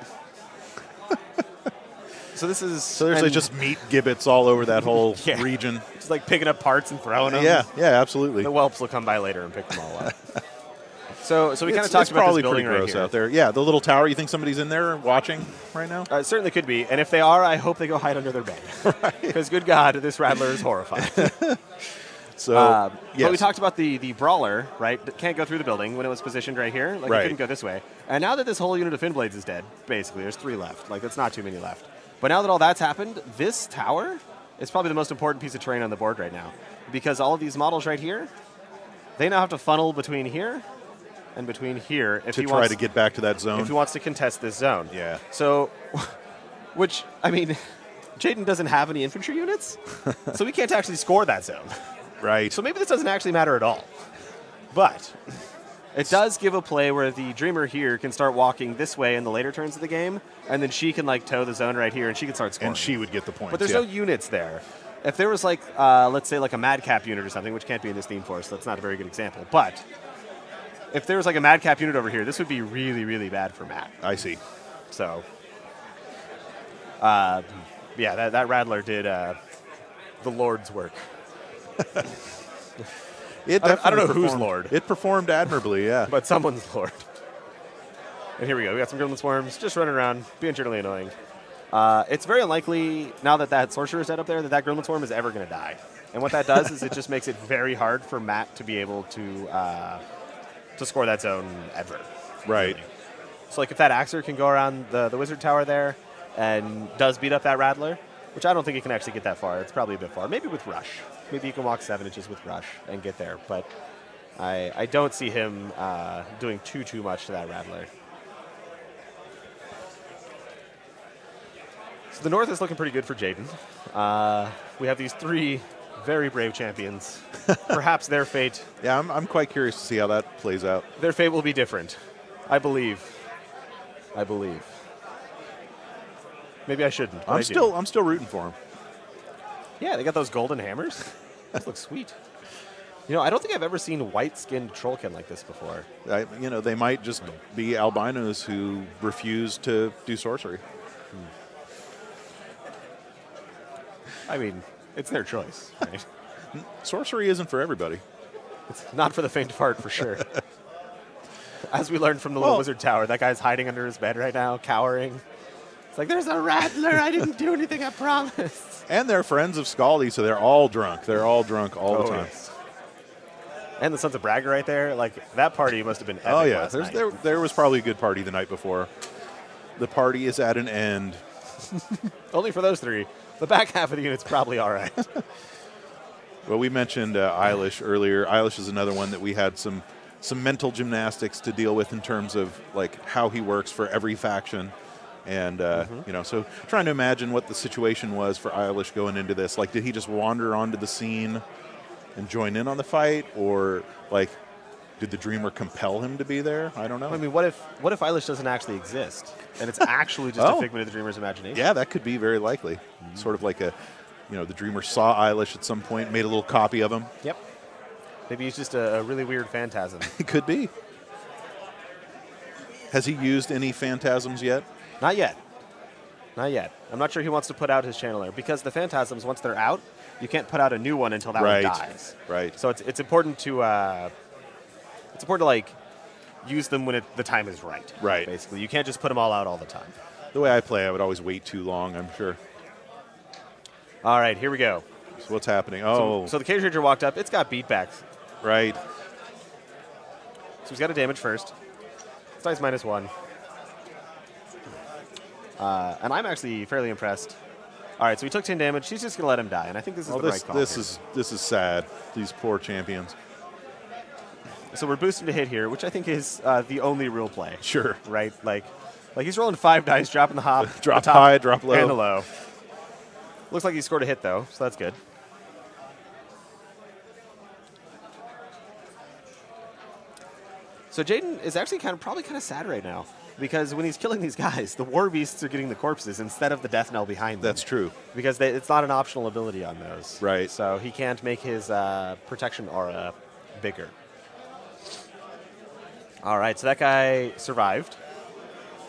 So there's just meat gibbets all over that whole region. Just like picking up parts and throwing them. Yeah, absolutely. The whelps will come by later and pick them all up. So we kind of talked about this building right here. Out there. Yeah, the little tower. You think somebody's in there watching right now? It certainly could be. And if they are, I hope they go hide under their bed. Because good God, this Rattler is horrifying. So, yes. But we talked about the brawler, right? That can't go through the building when it was positioned right here. Like, it couldn't go this way. And now that this whole unit of Fin Blades is dead, basically, there's 3 left. Like, that's not too many left. But now that all that's happened, this tower is probably the most important piece of terrain on the board right now. Because all of these models right here, they now have to funnel between here and between here if he wants to get back to that zone. If he wants to contest this zone. Yeah. So, which, I mean, Jaden doesn't have any infantry units, so we can't actually score that zone. Right. So maybe this doesn't actually matter at all. But it does give a play where the Dreamer here can start walking this way in the later turns of the game, and then she can, like, toe the zone right here, and she can start scoring. And she would get the points. But there's no units there. If there was, like, let's say, like a Madcap unit or something, which can't be in this theme force, so that's not a very good example. But if there was, like, a Madcap unit over here, this would be really, really bad for Matt. I see. So, yeah, that Rattler did the Lord's work. I don't know whose Lord. It performed admirably, yeah. But someone's Lord. And here we go. We got some Gremlin Swarms just running around, being generally annoying. It's very unlikely, now that Sorcerer is dead up there, that Gremlin Swarm is ever going to die. And what that does is it just makes it very hard for Matt to be able to score that zone ever. Right. Really. So, like, if that Axer can go around the Wizard Tower there and does beat up that Rattler, which I don't think he can actually get that far. It's probably a bit far. Maybe with Rush. Maybe you can walk 7 inches with Rush and get there. But I don't see him doing too much to that Rattler. So the North is looking pretty good for Jaden. We have these 3 very brave champions. Perhaps their fate... Yeah, I'm quite curious to see how that plays out. Their fate will be different. I believe. Maybe I shouldn't. I'm still rooting for him. Yeah, they got those golden hammers. Those look sweet. You know, I don't think I've ever seen white-skinned Trollkin like this before. They might just be albinos who refuse to do sorcery. I mean, it's their choice, right? Sorcery isn't for everybody. It's not for the faint of heart, for sure. As we learned from the little Wizard Tower, that guy's hiding under his bed right now, cowering. It's like, there's a Rattler. I didn't do anything, I promise. And they're friends of Scaldy, so they're all drunk. They're all drunk all the time. Yes. And the Sons of Bragger right there. Like, that party must have been epic last night. There was probably a good party the night before. The party is at an end. Only for those 3. The back half of the unit's probably all right. Well, we mentioned Eilish earlier. Eilish is another one that we had some mental gymnastics to deal with in terms of, like, how he works for every faction. And, you know, so trying to imagine what the situation was for Eilish going into this. Like, did he just wander onto the scene and join in on the fight? Or, like, did the Dreamer compel him to be there? I don't know. I mean, what if Eilish doesn't actually exist? And it's actually just a figment of the Dreamer's imagination? Yeah, that could be very likely. Sort of like a, you know, the Dreamer saw Eilish at some point, made a little copy of him. Yep. Maybe he's just a really weird phantasm. It could be. Has he used any phantasms yet? Not yet. Not yet. I'm not sure he wants to put out his channeler because the phantasms, once they're out, you can't put out a new one until that one dies. Right. So it's important to like use them when the time is right. Right. Basically, you can't just put them all out all the time. The way I play, I would always wait too long, I'm sure. All right, here we go. So what's happening? Oh. So the Cage Ranger walked up. It's got beatbacks. Right. So he's got to damage first. It's nice -1. And I'm actually fairly impressed. All right, so he took 10 damage. She's just going to let him die, and I think this is the right call. This is sad. These poor champions. So we're boosting to hit here, which I think is the only real play. Sure. Right? Like he's rolling 5 dice, dropping the hop. Drop the top, high, drop low. And the low. Looks like he scored a hit, though, so that's good. So Jaden is actually probably kind of sad right now because when he's killing these guys, the War Beasts are getting the corpses instead of the Death Knell behind them. That's true. Because it's not an optional ability on those. Right. So he can't make his protection aura bigger. All right, so that guy survived.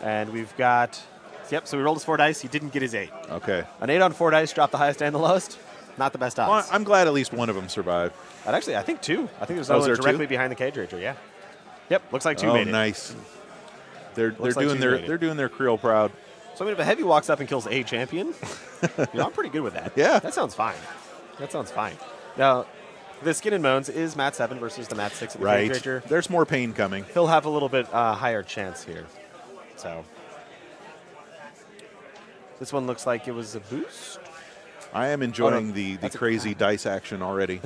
And we've got, so we rolled his 4 dice. He didn't get his 8. Okay. An 8 on 4 dice, dropped the highest and the lowest. Not the best odds. Well, I'm glad at least one of them survived. And actually, I think 2. I think there's another one directly behind the Cage Ranger, yeah. Yep, looks like 2 made it. Oh, nice. They're like doing their Creel proud. So I mean, if a heavy walks up and kills a champion, I'm pretty good with that. Yeah. That sounds fine. Now, the Skin and Moans is Mat 7 versus the Mat 6 of the Cage Ranger. There's more pain coming. He'll have a little bit higher chance here. So this one looks like it was a boost. I am enjoying the crazy dice action already.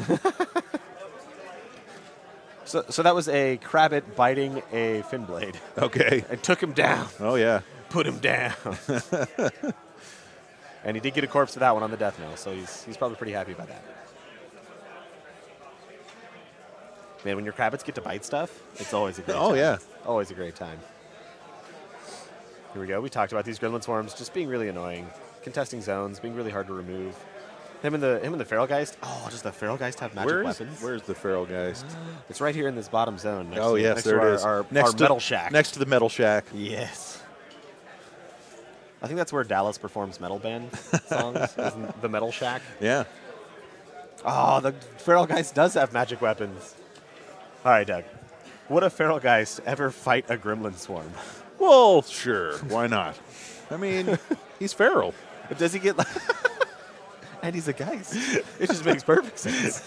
So that was a Crabbit biting a fin blade. Okay. And took him down. Oh, yeah. Put him down. And he did get a corpse to that one on the Death Knell, so he's probably pretty happy about that. Man, when your Crabbits get to bite stuff, it's always a great time. Oh, yeah. Always a great time. Here we go. We talked about these Gremlin Swarms just being really annoying. Contesting zones, being really hard to remove. Him and the Feral Geist. Oh, does the Feral Geist have magic weapons? Where's the Feral Geist? It's right here in this bottom zone. Yes, there it is. Our Metal Shack. Next to the Metal Shack. Yes. I think that's where Dallas performs metal band songs, the Metal Shack. Yeah. Oh, the Feral Geist does have magic weapons. All right, Doug. Would a Feral Geist ever fight a Gremlin Swarm? Well, sure. Why not? I mean, he's feral. But does he get... And he's a Geist. It just makes perfect sense.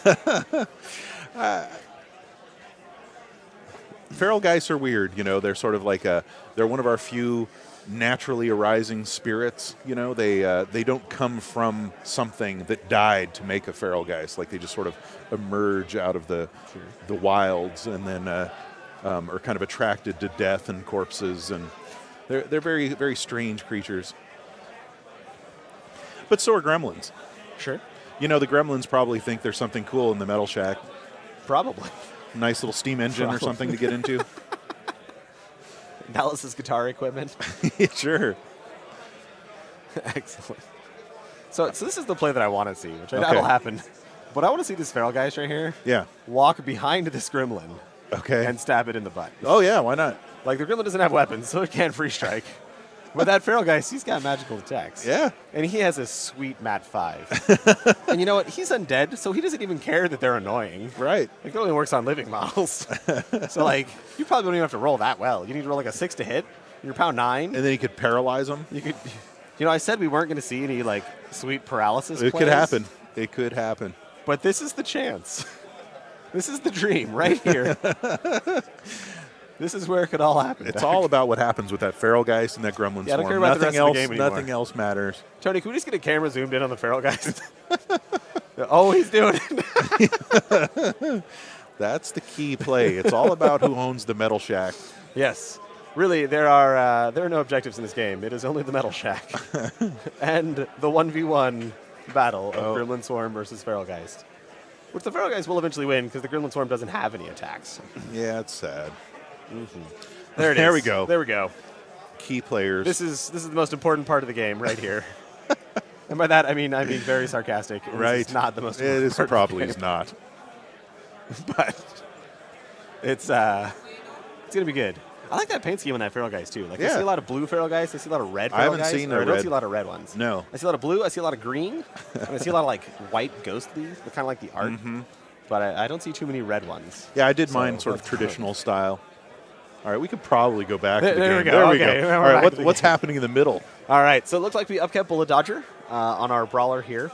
Feral Geists are weird. You know, they're sort of like they're one of our few naturally arising spirits. You know, they don't come from something that died to make a Feral Geist. Like they just sort of emerge out of the wilds and then are kind of attracted to death and corpses. And they're very, very strange creatures. But so are gremlins. Sure. You know, the gremlins probably think there's something cool in the Metal Shack. Probably. Nice little steam engine or something to get into. Dallas's guitar equipment. Sure. Excellent. So this is the play that I want to see, which I doubt will happen. But I want to see this Feral Geist right here. Yeah. Walk behind this gremlin. Okay. And stab it in the butt. Oh, yeah, why not? Like, the gremlin doesn't have weapons, so it can't free strike. But that Feral Geist, he's got magical attacks. Yeah. And he has a sweet Mat 5. And you know what? He's undead, so he doesn't even care that they're annoying. Right. Like, it only works on living models. So, like, you probably don't even have to roll that well. You need to roll, like, a 6 to hit. You're pound 9. And then you could paralyze them. You could... You know, I said we weren't going to see any, like, sweet paralysis It plays. could happen. It could happen. But this is the chance. This is the dream right here. This is where it could all happen. It's all about what happens with that Feral Geist and that Gremlin I don't Swarm. care about the rest of the game anymore. Nothing else matters. Tony, can we just get a camera zoomed in on the Feral Geist? Oh, he's doing it. That's the key play. It's all about who owns the Metal Shack. Yes. Really, there are no objectives in this game. It is only the Metal Shack and the 1v1 battle of Gremlin Swarm versus Feral Geist, which the Feral Geist will eventually win because the Gremlin Swarm doesn't have any attacks. Yeah, it's sad. There it is. There we go. There we go. Key players. This is the most important part of the game right here. And by that I mean very sarcastic. Right. This is not the most important It part probably of the is game. not. But it's gonna be good. I like that paint scheme on that Feral Geist too. Like I see a lot of blue Feral Geist, I see a lot of red Feral Geist. I don't see a lot of red ones. No. I see a lot of blue, I see a lot of green, and I see a lot of like white ghostly, kind of like the art. But I don't see too many red ones. Yeah, I did mine sort of traditional style. All right, we could probably go back to the game. There we go. There we Okay, go. All right, what's happening in the middle? All right, so it looks like we upkept Bullet Dodger on our Brawler here.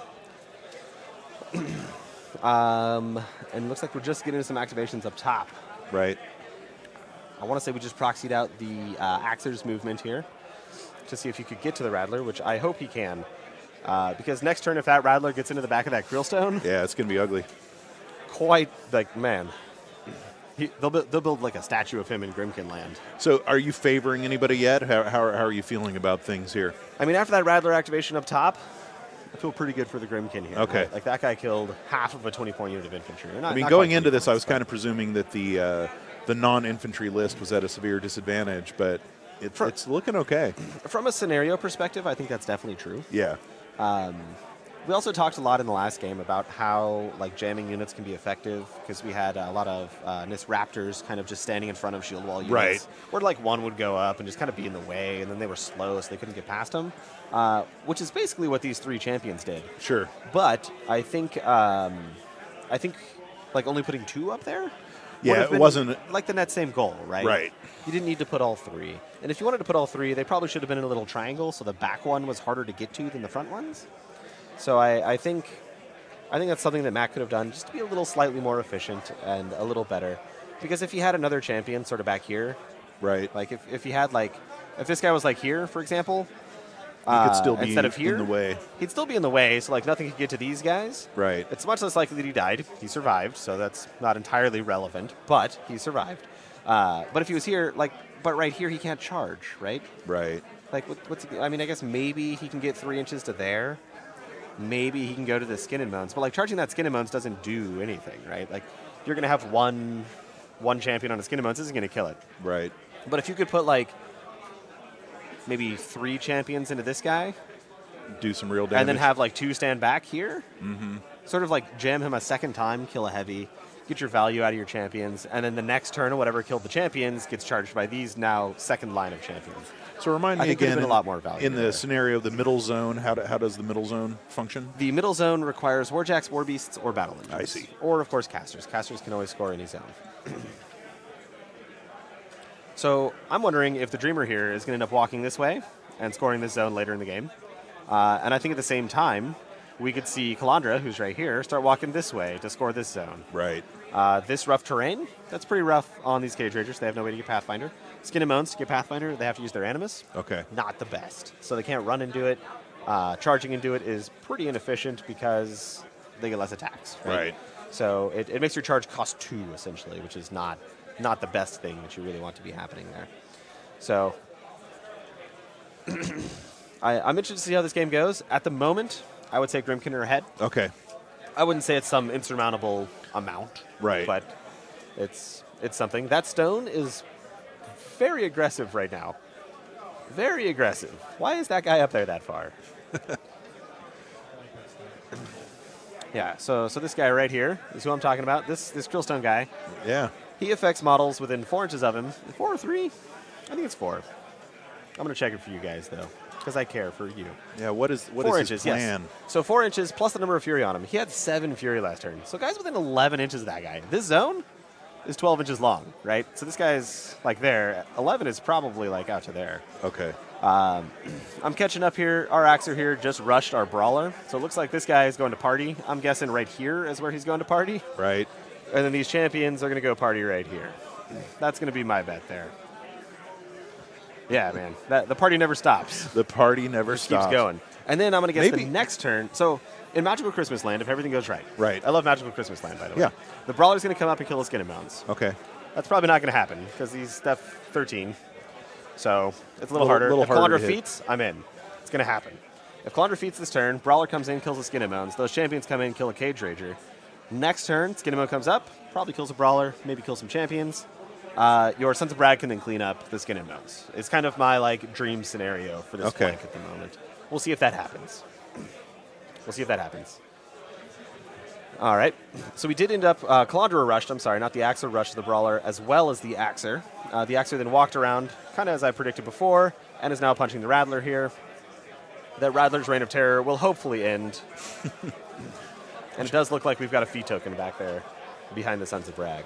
And it looks like we're just getting some activations up top. Right. I want to say we just proxied out the Axer's movement here to see if he could get to the Rattler, which I hope he can. Because next turn, if that Rattler gets into the back of that Krillstone, yeah, it's going to be ugly. Quite, like, man. They'll build like a statue of him in Grimkin Land. So are you favoring anybody yet? How are you feeling about things here? I mean, after that Rattler activation up top, I feel pretty good for the Grimkin here. Okay. Right? Like, that guy killed half of a 20-point unit of infantry. I mean, going into this, I was kind of presuming that the non-infantry list was at a severe disadvantage, but it's looking okay. From a scenario perspective, I think that's definitely true. Yeah. We also talked a lot in the last game about how like jamming units can be effective because we had a lot of NIS Raptors kind of just standing in front of shield wall units. Right. Where like one would go up and just kind of be in the way, and then they were slow, so they couldn't get past them, which is basically what these three champions did. Sure. But I think like only putting two up there. Yeah, it wasn't like the net same goal, right? Right. You didn't need to put all three. And if you wanted to put all three, they probably should have been in a little triangle, so the back one was harder to get to than the front ones. So I think that's something that Matt could have done just to be a little slightly more efficient and a little better. Because if he had another champion sort of back here, right? Like if he had like if this guy was like here, for example, he could still be instead of here, in the way. He'd still be in the way, so like nothing could get to these guys. Right. It's much less likely that he died. He survived, so that's not entirely relevant, but he survived. But if he was here, like, but right here he can't charge, right? Right. Like, I mean, I guess maybe he can get 3 inches to there. Maybe he can go to the Skin and Bones, but like charging that Skin and Bones doesn't do anything, right? Like, you're gonna have one champion on a Skin and Bones isn't gonna kill it. Right. But if you could put like maybe 3 champions into this guy, do some real damage, and then have like 2 stand back here, sort of like jam him a second time, kill a heavy, get your value out of your champions, and then the next turn, whatever killed the champions gets charged by these now second line of champions. So remind me again, a lot more value in the scenario of the middle zone, how does the middle zone function? The middle zone requires Warjacks, Warbeasts, or Battle Engines. I see. Or, of course, Casters. Casters can always score any zone. So I'm wondering if the Dreamer here is going to end up walking this way and scoring this zone later in the game. And I think at the same time, we could see Kalandra, who's right here, start walking this way to score this zone. Right. This rough terrain, that's pretty rough on these Cage Ragers. They have no way to get Pathfinder. Skin and Bones to get Pathfinder, they have to use their Animus. Okay. Not the best. So they can't run into it. Charging into it is pretty inefficient because they get less attacks. Right. So it makes your charge cost 2, essentially, which is not the best thing that you really want to be happening there. So I'm interested to see how this game goes. At the moment, I would say Grimkin are ahead. Okay. I wouldn't say it's some insurmountable amount. Right. But it's something. That stone is very aggressive right now. Very aggressive. Why is that guy up there that far? Yeah, so this guy right here is who I'm talking about. This Krillstone guy. Yeah. He affects models within 4 inches of him. 4 or 3? I think it's 4. I'm going to check it for you guys, though, because I care for you. Yeah, what is 4 his inches, plan? Yes. So 4 inches plus the number of Fury on him. He had 7 Fury last turn. So guys within 11 inches of that guy. This zone is 12 inches long, right? So this guy's like there. 11 is probably like out to there. Okay. I'm catching up here. Our Axer here just rushed our Brawler. So it looks like this guy is going to party. I'm guessing right here is where he's going to party. Right. And then these champions are going to go party right here. That's going to be my bet there. Yeah, man. The party never stops. The party never stops. Keeps going. And then I'm going to guess the next turn. So in Magical Christmas Land, if everything goes right. Right. I love Magical Christmas Land, by the way. Yeah. The Brawler's going to come up and kill a Skin and Bones. Okay. That's probably not going to happen because he's Def 13. So it's a little harder. Little if harder Calandra to hit. feats, I'm in. It's going to happen. If Calandra feats this turn, Brawler comes in, kills a Skin and Bones. Those champions come in, kill a Cage Rager. Next turn, Skin and Bone comes up, probably kills a Brawler, maybe kills some champions. Your Sons of Brag can then clean up the Skin and Bones. It's kind of my like dream scenario for this flank at the moment. We'll see if that happens. We'll see if that happens. All right. So we did end up, Calandra rushed, I'm sorry, not the Axer rushed the Brawler as well as the Axer. The Axer then walked around, kind of as I predicted before, and is now punching the Rattler here. That Rattler's reign of terror will hopefully end. And it does look like we've got a fee token back there behind the Sons of Brag.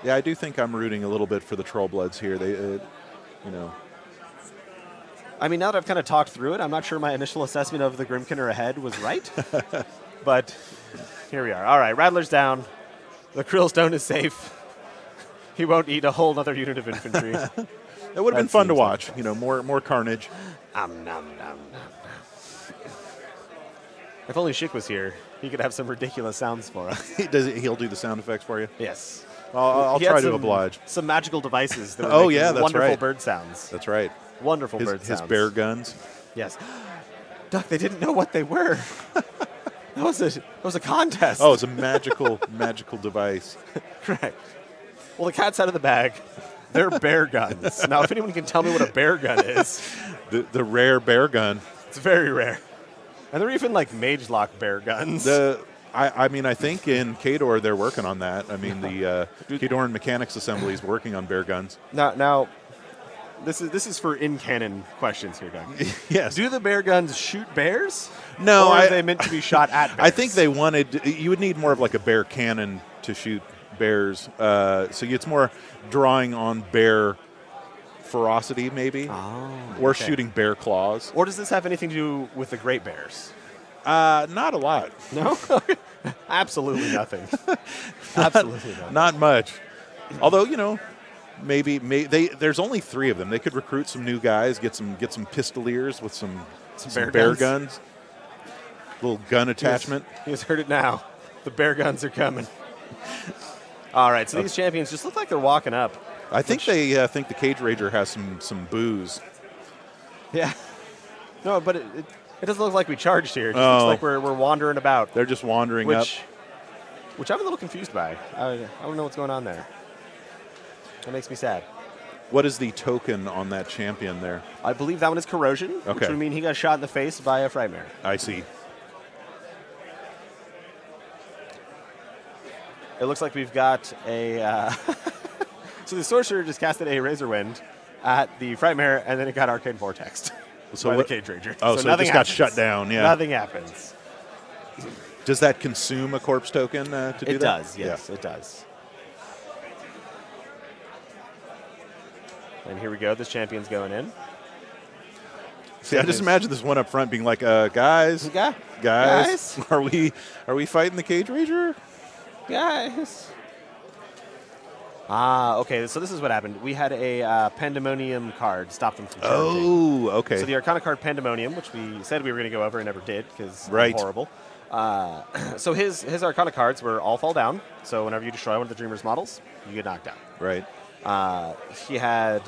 Yeah, I do think I'm rooting a little bit for the Trollbloods here. They, you know. I mean, now that I've kind of talked through it, I'm not sure my initial assessment of the Grimkinner ahead was right. But here we are. All right, Rattler's down. The Krillstone is safe. He won't eat a whole other unit of infantry. It would have been fun to watch. You know, more carnage. Nom, nom, nom. If only Schick was here, he could have some ridiculous sounds for us. He'll do the sound effects for you? Yes. I'll try to oblige. Some magical devices that are that's wonderful right. bird sounds. That's right. Wonderful bird sounds. His bear guns. Yes. Duck, they didn't know what they were. That was a contest. Oh, it's a magical device. Correct. Well, the cat's out of the bag. They're bear guns. Now, if anyone can tell me what a bear gun is. The rare bear gun. It's very rare. And they're even like mage lock bear guns. I mean, I think in Khador they're working on that. I mean, the Khadoran Mechanics Assembly is working on bear guns. Now, this is for in-canon questions here, Doug. Yes. Do the bear guns shoot bears? No. Or are they meant to be shot at bears? I think they wanted, you would need more of like a bear cannon to shoot bears. So it's more drawing on bear ferocity, maybe. Oh, or shooting bear claws. Or does this have anything to do with the great bears? Not a lot. No? Absolutely nothing. Absolutely nothing. Not much. Although, you know, maybe there's only 3 of them. They could recruit some new guys, get some pistoliers with some bear guns. Little gun attachment. You guys heard it now. The bear guns are coming. All right, so these champions just look like they're walking up. I think they think the Cage Rager has some booze. Yeah. No, but it doesn't look like we charged here. It just looks like we're wandering about. They're just wandering up. Which I'm a little confused by. I don't know what's going on there. That makes me sad. What is the token on that champion there? I believe that one is Corrosion, which would mean he got shot in the face by a Frightmare. I see. It looks like we've got a... so the Sorcerer just casted a Razorwind at the Frightmare, and then it got Arcane Vortex by the Cage Rager. Oh, so it just got shut down, yeah. Nothing happens. Does that consume a corpse token to do that? It does, yes, it does. And here we go. This champion's going in. See, I just imagine this one up front being like, guys, are we fighting the Cage Rager? Guys. Okay, so this is what happened. We had a Pandemonium card stop them from charging. Oh, okay. So the Arcana card Pandemonium, which we said we were going to go over and never did because horrible. So his Arcana cards were all fall down. So whenever you destroy one of the Dreamer's models, you get knocked out. Right. He had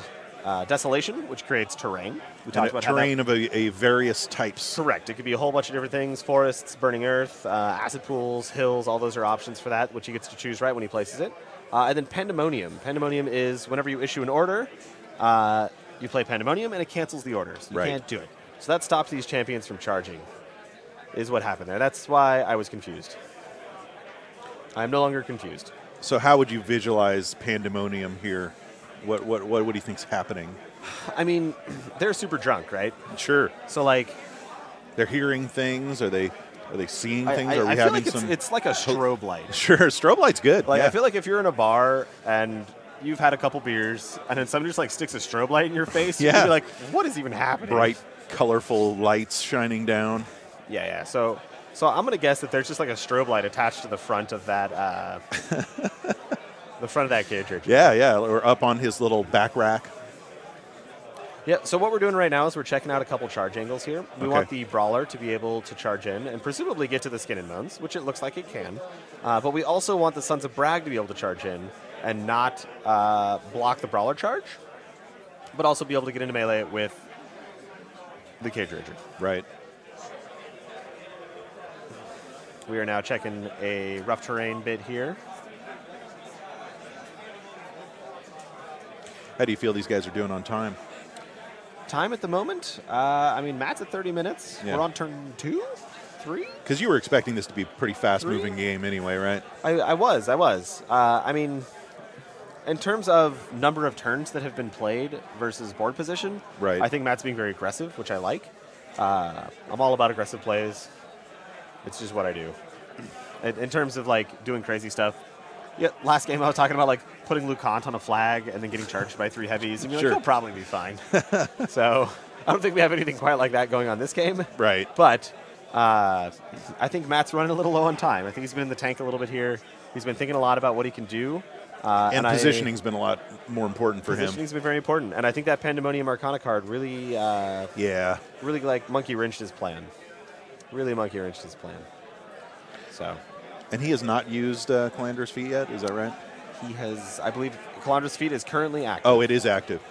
Desolation, which creates terrain. We talked about terrain of a various types. Correct. It could be a whole bunch of different things: forests, burning earth, acid pools, hills. All those are options for that, which he gets to choose right when he places it. And then Pandemonium. Pandemonium is whenever you issue an order, you play Pandemonium, and it cancels the orders. You can't do it. So that stops these champions from charging, is what happened there. That's why I was confused. I'm no longer confused. So how would you visualize Pandemonium here? What do you think's happening? I mean, they're super drunk, right? Sure. So like, they're hearing things. Are they seeing things? Are we I feel having like some? It's like a strobe light. Sure, strobe light's good. Like I feel like if you're in a bar and you've had a couple beers and then somebody just like sticks a strobe light in your face, you'd be like, what is even happening? Bright, colorful lights shining down. Yeah. So I'm gonna guess that there's just like a strobe light attached to the front of that. The front of that Cage Rager. Yeah, or up on his little back rack. Yeah, so what we're doing right now is we're checking out a couple charge angles here. We want the Brawler to be able to charge in and presumably get to the Skin and Bones, which it looks like it can. But we also want the Sons of Brag to be able to charge in and not block the Brawler charge, but also be able to get into melee with the Cage Rager. Right. We are now checking a rough terrain bit here. How do you feel these guys are doing on time? Time at the moment? I mean, Matt's at 30 minutes. Yeah. We're on turn 2? 3? Because you were expecting this to be a pretty fast-moving game anyway, right? I was. I mean, in terms of number of turns that have been played versus board position, right. I think Matt's being very aggressive, which I like. I'm all about aggressive plays. It's just what I do. In terms of, like, doing crazy stuff, yeah, last game I was talking about, like, putting LeConte on a flag and then getting charged by 3 heavies, and you're like, he'll probably be fine. So I don't think we have anything quite like that going on this game. Right. But I think Matt's running a little low on time. I think he's been in the tank a little bit here. He's been thinking a lot about what he can do. And positioning's been a lot more important for him. Positioning's been very important. And I think that Pandemonium Arcana card really, really, like, monkey wrenched his plan. Really monkey wrenched his plan. So. And he has not used Calandra's Feet yet, is that right? He has, I believe, Calandra's Feet is currently active. Oh, it is active.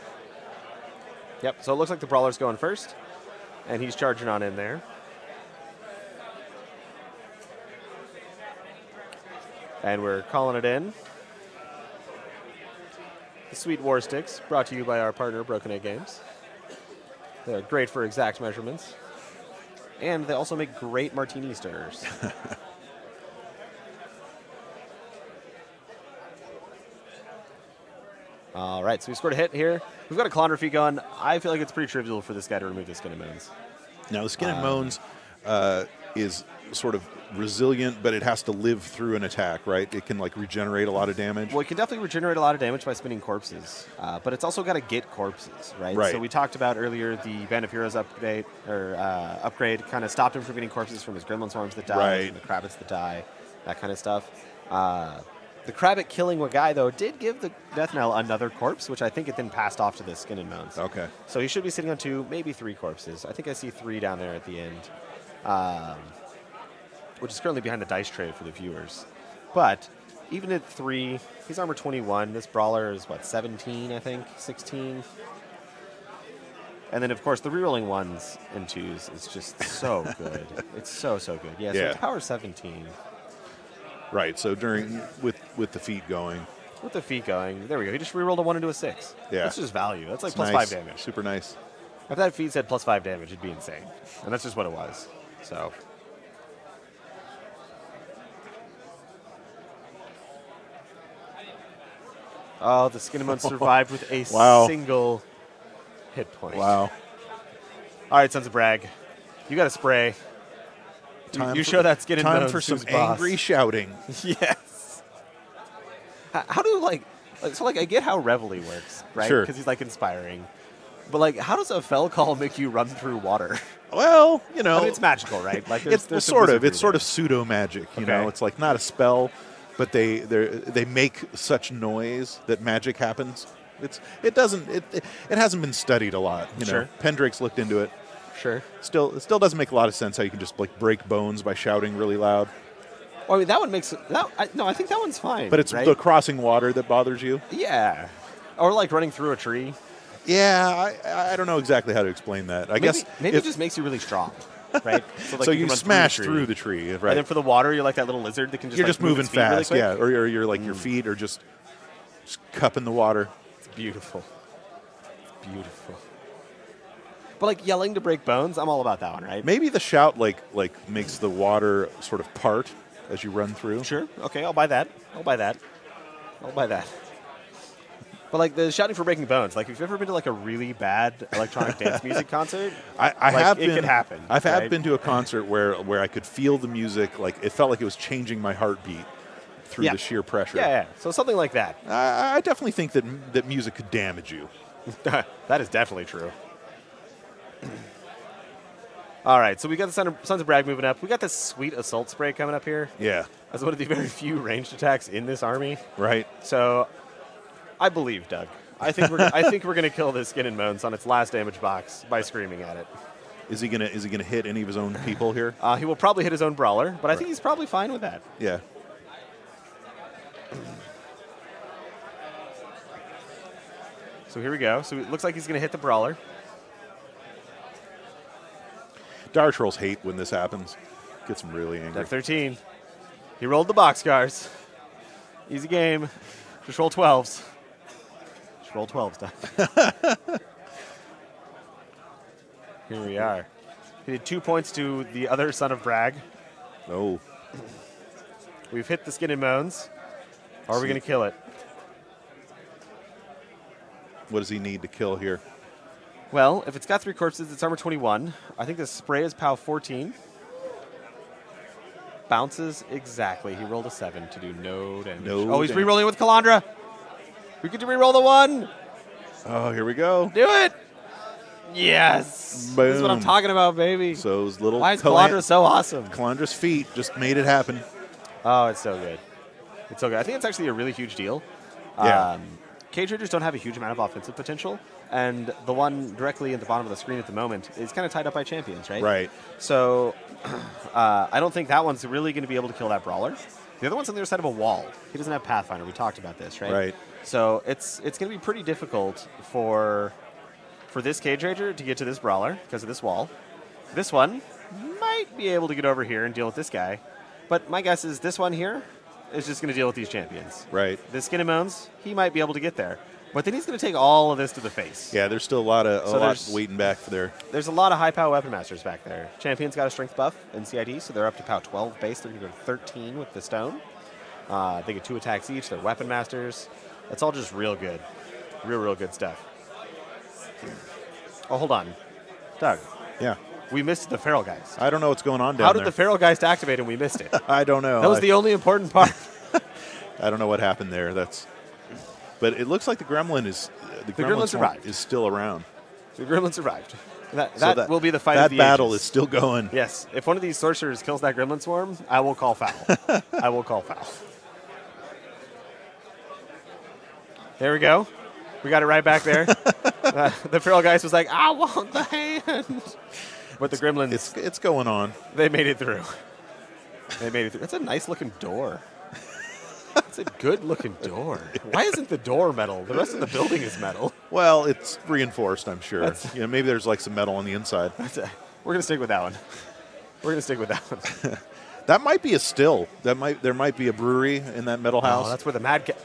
Yep, so it looks like the Brawler's going first, and he's charging on in there. And we're calling it in. The Sweet War Sticks, brought to you by our partner, Broken Egg Games. They're great for exact measurements. And they also make great martini stirrers. All right, so we scored a hit here. We've got a Calandra Feet going. I feel like it's pretty trivial for this guy to remove the Skin and Moans. Now, the Skin and Moans is sort of resilient, but it has to live through an attack, right? It can, like, regenerate a lot of damage. Well, it can definitely regenerate a lot of damage by spinning corpses, but it's also got to get corpses, right? Right. So we talked about earlier the Band of Heroes upgrade kind of stopped him from getting corpses from his Gremlin Swarms that die, right. from the Krabbits that die, that kind of stuff. The Krabbit killing Wagai, though, did give the Death Knell another corpse, which I think it then passed off to the Skin and Moans. Okay. So he should be sitting on 2, maybe 3 corpses. I think I see 3 down there at the end, which is currently behind the dice tray for the viewers. But even at 3, he's armor 21. This Brawler is, 17, I think, 16. And then, of course, the rerolling 1s and 2s is just so good. It's so good. Yeah, so it's power 17. Right, so with the feet going. With the feet going, there we go. He just rerolled a 1 into a 6. Yeah. That's just value. That's like It's plus nice. 5 damage. Super nice. If that feat said plus 5 damage, it'd be insane. And that's just what it was. So. Oh, the Skin and Moans survived with a single hit point. Wow. All right, Sons of Brag. You got to spray. You show that Skin and Moans. Time for some boss. angry shouting. Yes. How do, I get how Reveille works, right? Sure. Because he's, inspiring. But, how does a fell call make you run through water? Well, you know. I mean, it's magical, right? It's sort of pseudo magic, you know. It's like not a spell, but they make such noise that magic happens. It hasn't been studied a lot, you know. Sure. Pendrake's looked into it. Sure. It still doesn't make a lot of sense how you can just break bones by shouting really loud. Well, I mean, that one makes I think that one's fine. But it's right? the crossing water that bothers you. Yeah. Or running through a tree. Yeah, I don't know exactly how to explain that. I guess maybe it just makes you really strong, right? So you smash through the tree, right? And then for the water, you're like that little lizard that can just you're just moving fast, really yeah. Or you're like your feet are just cupping the water. It's beautiful. It's beautiful. But yelling to break bones, I'm all about that one, right? Maybe the shout makes the water sort of part as you run through. Sure. Okay, I'll buy that. But the shouting for breaking bones, if you've ever been to a really bad electronic dance music concert, I have been. It could happen. I've been to a concert where I could feel the music, it felt like it was changing my heartbeat through the sheer pressure. Yeah. So something like that. I definitely think that music could damage you. That is definitely true. All right, so we got the Sons of Brag moving up. We got this sweet Assault Spray coming up here. Yeah. As one of the very few ranged attacks in this army. Right. So, I believe, Doug. I think we're gonna kill this Skin and Moans on its last damage box by screaming at it. Is he gonna hit any of his own people here? He will probably hit his own Brawler, but I think he's probably fine with that. Yeah. So here we go. So it looks like he's going to hit the brawler. Dire Trolls hate when this happens. Gets them really angry. Deck 13. He rolled the boxcars. Easy game. Just roll 12s. Just roll 12s, Doug. Here we are. He did 2 points to the other son of Bragg. Oh. We've hit the Skin and Bones. Or are we going to kill it? What does he need to kill here? Well, if it's got 3 corpses, it's armor 21. I think the spray is POW 14. Bounces exactly. He rolled a 7 to do no damage. Oh, he's re-rolling with Calandra. We get to re-roll the 1. Oh, here we go. Do it. Yes. Boom. This is what I'm talking about, baby. So those little Why is Calandra so awesome? Calandra's feet just made it happen. Oh, it's so good. It's so good. I think it's actually a really huge deal. Yeah. Cage Raiders don't have a huge amount of offensive potential, and the one directly at the bottom of the screen at the moment is kind of tied up by champions, right? Right. So I don't think that one's really going to be able to kill that brawler. The other one's on the other side of a wall. He doesn't have Pathfinder. We talked about this, right? Right. So it's going to be pretty difficult for this Cage Raider to get to this brawler because of this wall. This one might be able to get over here and deal with this guy, but my guess is this one here is just going to deal with these champions. Right. The Skin and Bones, he might be able to get there. But then he's going to take all of this to the face. Yeah, there's still a lot waiting back there. There's a lot of high POW Weapon Masters back there. Champions got a strength buff in CID, so they're up to POW 12 base. They're going to go to 13 with the stone. They get 2 attacks each. They're Weapon Masters. That's all just real good. Real good stuff. Oh, hold on. Doug. Yeah. We missed the Feral Geist. I don't know what's going on down there. How did the Feral Geist activate and we missed it? I don't know. That was the only important part. I don't know what happened there. But it looks like the Gremlin is the Gremlin survived. is still around. The Gremlin survived. That will be the fight of that the battle ages. is still going. Yes. If one of these sorcerers kills that Gremlin swarm, I will call foul. I will call foul. There we go. We got it right back there. The Feral Geist was like, I want the hand. But the Gremlins... It's going on. They made it through. That's a nice-looking door. It's a good-looking door. Why isn't the door metal? The rest of the building is metal. Well, it's reinforced, I'm sure. Maybe there's like some metal on the inside. We're going to stick with that one. That might be a still. There might be a brewery in that metal house. Oh, that's where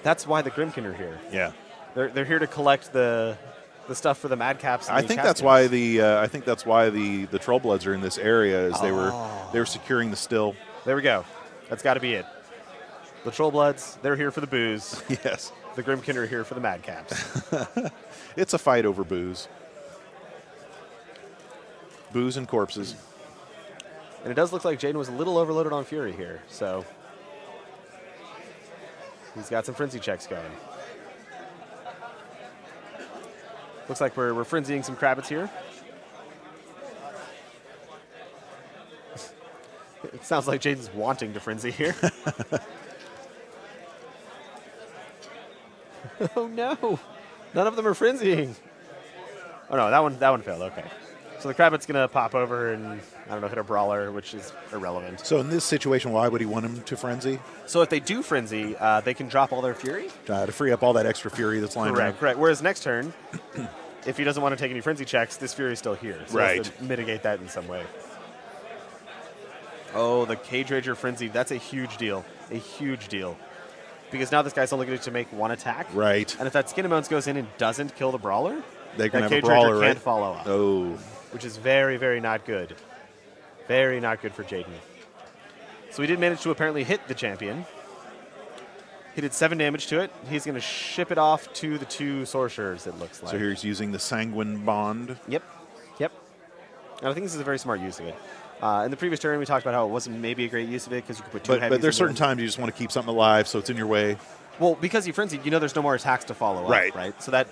that's why the Grimkin are here. Yeah. They're here to collect the stuff for the Madcaps. I think that's why the Trollbloods are in this area, as they were securing the still. There we go. That's got to be it. The Trollbloods, they're here for the booze. Yes. The Grimkin are here for the Madcaps. It's a fight over booze. Booze and corpses. And it does look like Jaden was a little overloaded on Fury here, so he's got some frenzy checks going. Looks like we're frenzying some Krabbits here. It sounds like Jaden's wanting to frenzy here. Oh no! None of them are frenzying. Oh no, that one failed. Okay, so the Krabbit's gonna pop over and I don't know, hit a brawler, which is irrelevant. So in this situation, why would he want him to frenzy? So if they do frenzy, they can drop all their fury to free up all that extra fury that's lying around. Correct. Whereas next turn, if he doesn't want to take any frenzy checks, this fury is still here. So he has to mitigate that in some way. Oh, the Cage Rager frenzy. That's a huge deal. A huge deal. Because now this guy's only going to make 1 attack. Right. And if that Skin and Bones goes in and doesn't kill the brawler, they can that have Cage a brawler, Rager right? can't follow up. Oh. Which is very, very not good. Very not good for Jaden. So we did manage to apparently hit the champion. He did 7 damage to it. He's going to ship it off to the 2 sorcerers, it looks like. So here he's using the Sanguine Bond. Yep. And I think this is a very smart use of it. In the previous turn, we talked about how it wasn't maybe a great use of it because you could put 2 heavies. But there's certain times you just want to keep something alive, so it's in your way. Well, because you frenzied, there's no more attacks to follow up, right? So that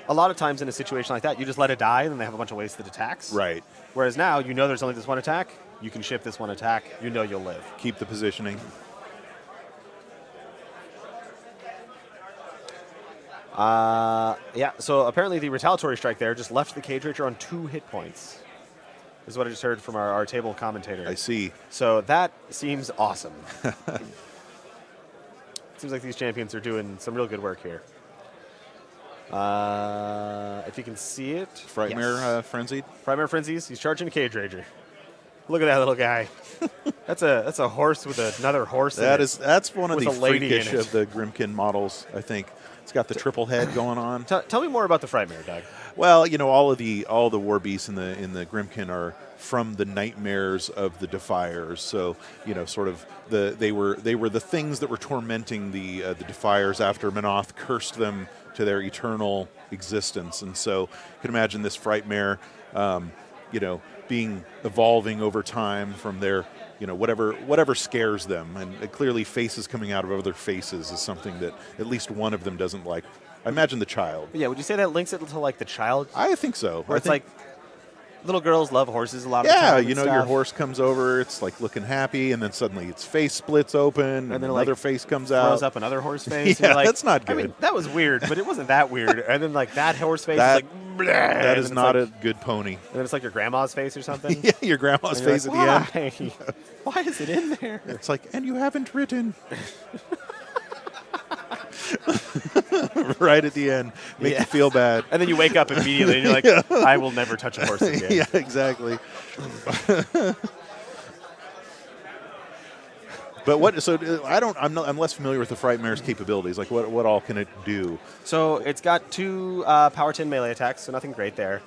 a lot of times in a situation like that, you just let it die, and then they have a bunch of wasted attacks. Right. Whereas now, there's only this 1 attack. You can ship this 1 attack. You'll live. Keep the positioning. Yeah, so apparently the retaliatory strike there just left the Cage Rager on 2 hit points. This is what I just heard from our table commentator. I see. So that seems awesome. Seems like these champions are doing some real good work here. If you can see it. Frightmare Frenzied. Frightmare Frenzies. He's charging a Cage Rager. Look at that little guy. That's a horse with another horse. That's one of the freakish of the Grimkin models, I think. It's got the triple head going on. Tell me more about the Frightmare, Doug. Well, all the war beasts in the Grimkin are from the nightmares of the Defiers. So, sort of they were the things that were tormenting the Defiers after Manoth cursed them to their eternal existence. And so you can imagine this Frightmare, evolving over time from their, whatever scares them. And clearly faces coming out of other faces is something that at least one of them doesn't like. I imagine the child. Yeah, would you say that links it to like the child? I think so. Where it's like little girls love horses a lot of the time. Yeah, your horse comes over, it's like looking happy, and then suddenly its face splits open, and then another face comes out. Throws up another horse face. Yeah, that's not good. I mean, that was weird, but it wasn't that weird. And then like that horse face is like, bleh, that is not a good pony. And then it's like your grandma's face or something. Yeah, your grandma's face like, at the end. Why is it in there? It's like, and you haven't written. Right at the end, make you feel bad. And then you wake up immediately and you're like, I will never touch a horse again. Yeah, exactly. But I'm less familiar with the Frightmare's capabilities. Like what all can it do? So it's got 2 power 10 melee attacks, so nothing great there.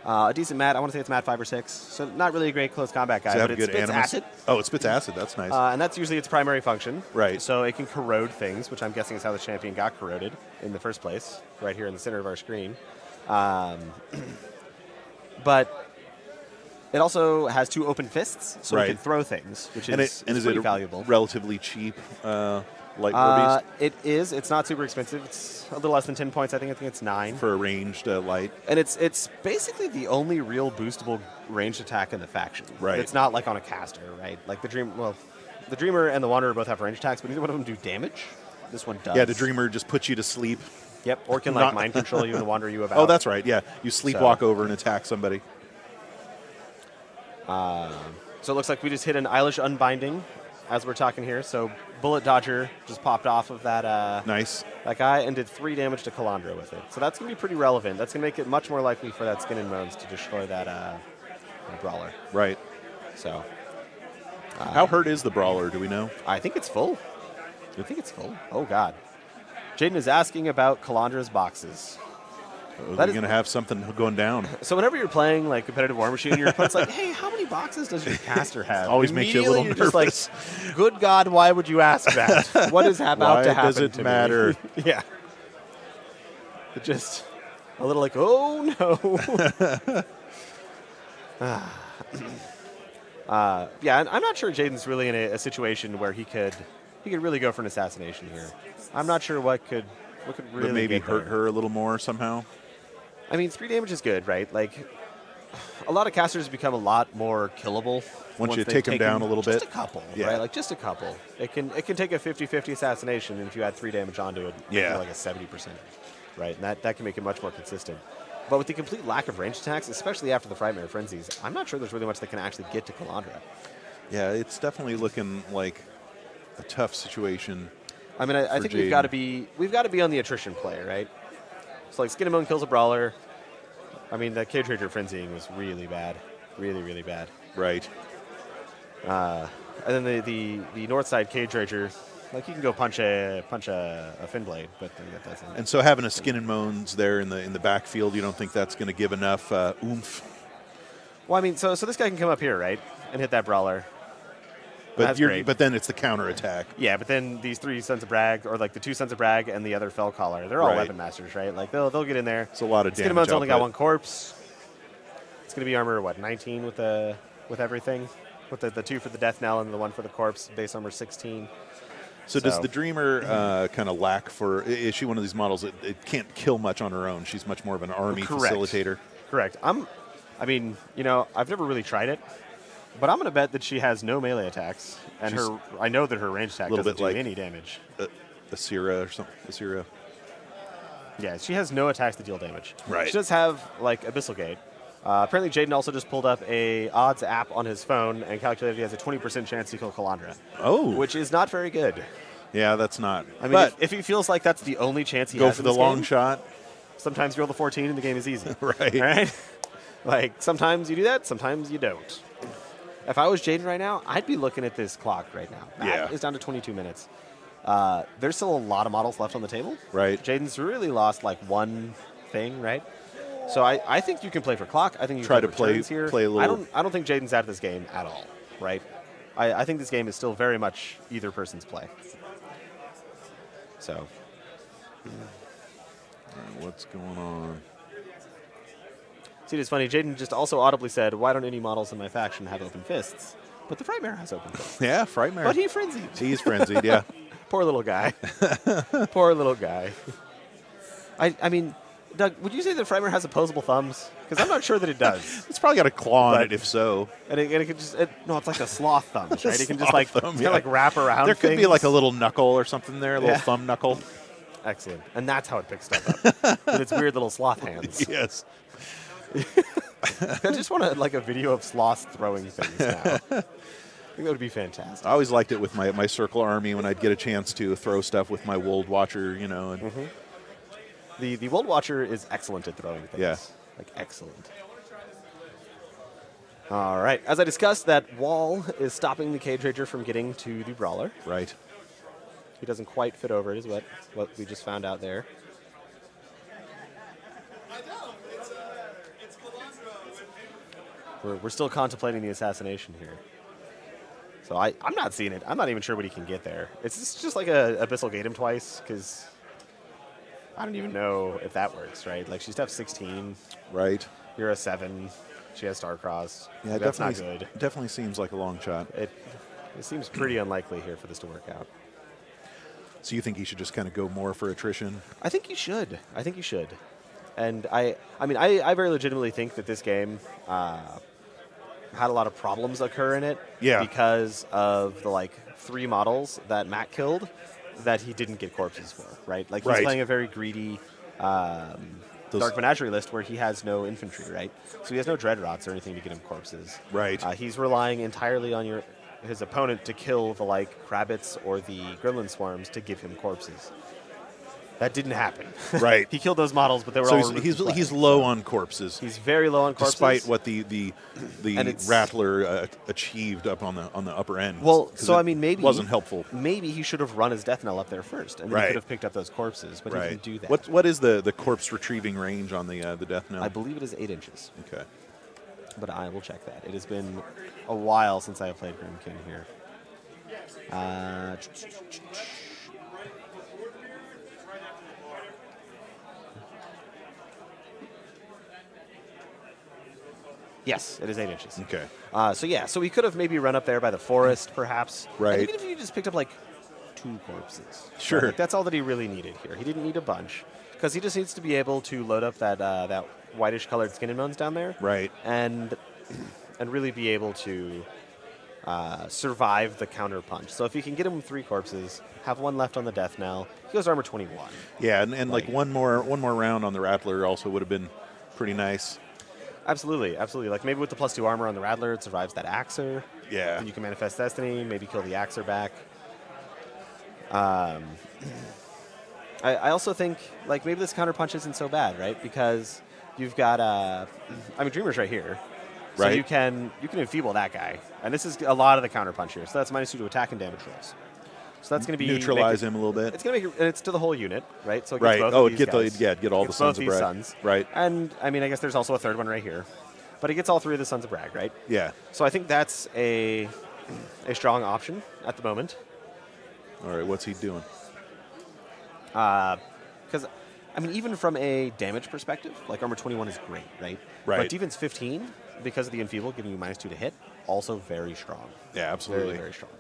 A decent mat. I want to say it's mat 5 or 6. So not really a great close combat guy, but it spits acid. Oh, it spits acid. That's nice. And that's usually its primary function. Right. So it can corrode things, which I'm guessing is how the champion got corroded in the first place, right here in the center of our screen. But it also has 2 open fists, so it can throw things, which is pretty valuable. Relatively cheap light war beast? It is. It's not super expensive. It's a little less than 10 points. I think it's 9. For a ranged light. And it's basically the only real boostable ranged attack in the faction. Right. It's not like on a caster, right? Like the Dreamer and the Wanderer both have ranged attacks, but neither one of them do damage. This one does. Yeah, the Dreamer just puts you to sleep. Yep, or can like mind control you and wander you about. Oh, that's right, yeah. You sleepwalk over and attack somebody. So it looks like we just hit an Eilish Unbinding as we're talking here. So Bullet Dodger just popped off of that that guy and did 3 damage to Calandra with it. So that's going to be pretty relevant. That's going to make it much more likely for that Skin and Bones to destroy that Brawler. Right. So how hurt is the Brawler, do we know? I think it's full. Oh, God. Jaden is asking about Calandra's boxes. You're going to have something going down. So whenever you're playing like competitive Warmachine, your opponent's like, hey, how many boxes does your caster have? Always makes you a little nervous. Just like, good God, why would you ask that? What is about to happen does it to matter? Me? Yeah. It just a little like, oh, no. Yeah, I'm not sure Jaden's really in a situation where he could really go for an assassination here. I'm not sure what could really but maybe hurt her a little more somehow. I mean, 3 damage is good, right? Like, a lot of casters become a lot more killable once you take them down a little bit. Just a couple, right? Like, just a couple. It can take a 50-50 assassination, and if you add 3 damage onto it, like a 70%, right? And that can make it much more consistent. But with the complete lack of range attacks, especially after the Frightmare Frenzies, I'm not sure there's really much that can actually get to Calandra. Yeah, it's definitely looking like a tough situation. I mean, I think we've got to be on the attrition play, right? So like Skin and Bone kills a Brawler. I mean, the Cage Rager frenzying was really bad, really bad. Right. And then the north side Cage Rager, like you can go punch a fin blade, but that doesn't. And so having a Skin and Bones there in the backfield, you don't think that's going to give enough oomph? Well, I mean, so this guy can come up here, right, and hit that Brawler. But then it's the counterattack. Yeah, but then these 3 Sons of Brag, or like the 2 Sons of Brag and the other Fell Caller, they're all weapon masters, right? Like they'll get in there. It's a lot of damage. Skin and Bones only got 1 corpse. It's going to be armor 19 with everything, with the 2 for the death knell and the 1 for the corpse. Base armor 16. So does the Dreamer kind of lack for? Is she one of these models that it can't kill much on her own? She's much more of an army facilitator. Correct. I mean, I've never really tried it. But I'm going to bet that she has no melee attacks, and I know that her range attack doesn't do any damage. Asira or something. Asira. Yeah, she has no attacks to deal damage. Right. She does have like Abyssal Gate. Apparently, Jaden also just pulled up a odds app on his phone and calculated he has a 20% chance to kill Calandra. Oh. Which is not very good. Yeah, that's not. I mean, if he feels like that's the only chance he has for the long shot. Sometimes you roll the 14 and the game is easy. Right. All right? Like, sometimes you do that, sometimes you don't. If I was Jaden right now, I'd be looking at this clock right now. Yeah. It's down to 22 minutes. There's still a lot of models left on the table. Right. Jaden's really lost, like, one thing, right? So I think you can play for clock. I think you can try to play play here. a little. I don't think Jaden's out of this game at all, right? I think this game is still very much either person's play. So. All right, what's going on? See, it's funny. Jaden just also audibly said, "Why don't any models in my faction have open fists?" But the Frightmare has open fists. Yeah, Frightmare. But he's frenzied. He's frenzied. Yeah. Poor little guy. Poor little guy. I mean, Doug, would you say that Frightmare has opposable thumbs? Because I'm not sure that it does. It's probably got a claw on it, if so. And it can just no, it's like a sloth thumb, right? It can just like thumb, kind of like wrap around. There could things. be like a little knuckle or something there, a little thumb knuckle. Excellent, and that's how it picks stuff up with its weird little sloth hands. Yes. I just want like a video of sloths throwing things now. I think that would be fantastic. I always liked it with my circle army when I'd get a chance to throw stuff with my Wold Watcher, you know. And The Wold Watcher is excellent at throwing things. Yeah. Like, excellent. All right. As I discussed, that wall is stopping the Cage Rager from getting to the Brawler. Right. He doesn't quite fit over it, is what we just found out there. We're still contemplating the assassination here. So I'm not seeing it. I'm not even sure what he can get there. It's just like a Abyssal Gate him twice, because I don't even know if that works, right? Like, she's F16. Right. You're a 7. She has Starcross. Yeah, That's not definitely, good. definitely seems like a long shot. It seems pretty unlikely here for this to work out. So you think he should just kind of go more for attrition? I think you should. And I mean, I very legitimately think that this game had a lot of problems occur in it. Yeah. Because of the, like, 3 models that Matt killed that he didn't get corpses for, right? Like, he's playing a very greedy Dark Menagerie list where he has no infantry, right? So he has no Dreadrots or anything to get him corpses. Right. He's relying entirely on his opponent to kill the, like, Krabbits or the Gremlin Swarms to give him corpses. That didn't happen. Right. He killed those models, but they were all he's low on corpses. He's very low on corpses. Despite what the Rattler achieved up on the upper end. Well, so I mean, maybe it wasn't helpful. Maybe he should have run his Death Knell up there first, and then he could have picked up those corpses. But he didn't do that. What is the corpse retrieving range on the Death Knell? I believe it is 8 inches. Okay. But I will check that. It has been a while since I have played Grimkin here. Yes, it is 8 inches. Okay. So we could have maybe run up there by the forest, perhaps. Right. And even if you just picked up, like, 2 corpses. Sure. Like, that's all that he really needed here. He didn't need a bunch. Because he just needs to be able to load up that whitish-colored skin and bones down there. Right. And really be able to survive the counter punch. So if he can get him 3 corpses, have 1 left on the Death Knell, he goes armor 21. Yeah, and like one more round on the Rattler also would have been pretty nice. Absolutely. Like, maybe with the +2 armor on the Rattler, it survives that Axer. Yeah. And you can Manifest Destiny, maybe kill the Axer back. I also think, like, maybe this counterpunch isn't so bad, right? Because you've got, Dreamer's right here. So right. you can enfeeble that guy. And this is a lot of the counterpunch here. So that's -2 to attack and damage rolls. So that's going to be neutralize him a little bit. It's going to make it's to the whole unit, right? So it right. gets both of these get guys. get all the Sons of Brag. Sons. Right. And I mean, I guess there's also a third one right here, but it gets all 3 of the Sons of Brag, right? Yeah. So I think that's a strong option at the moment. All right. What's he doing? Because I mean, even from a damage perspective, like armor 21 is great, right? Right. But defense 15, because of the enfeeble, giving you -2 to hit, also very strong. Yeah, absolutely. Very, very strong.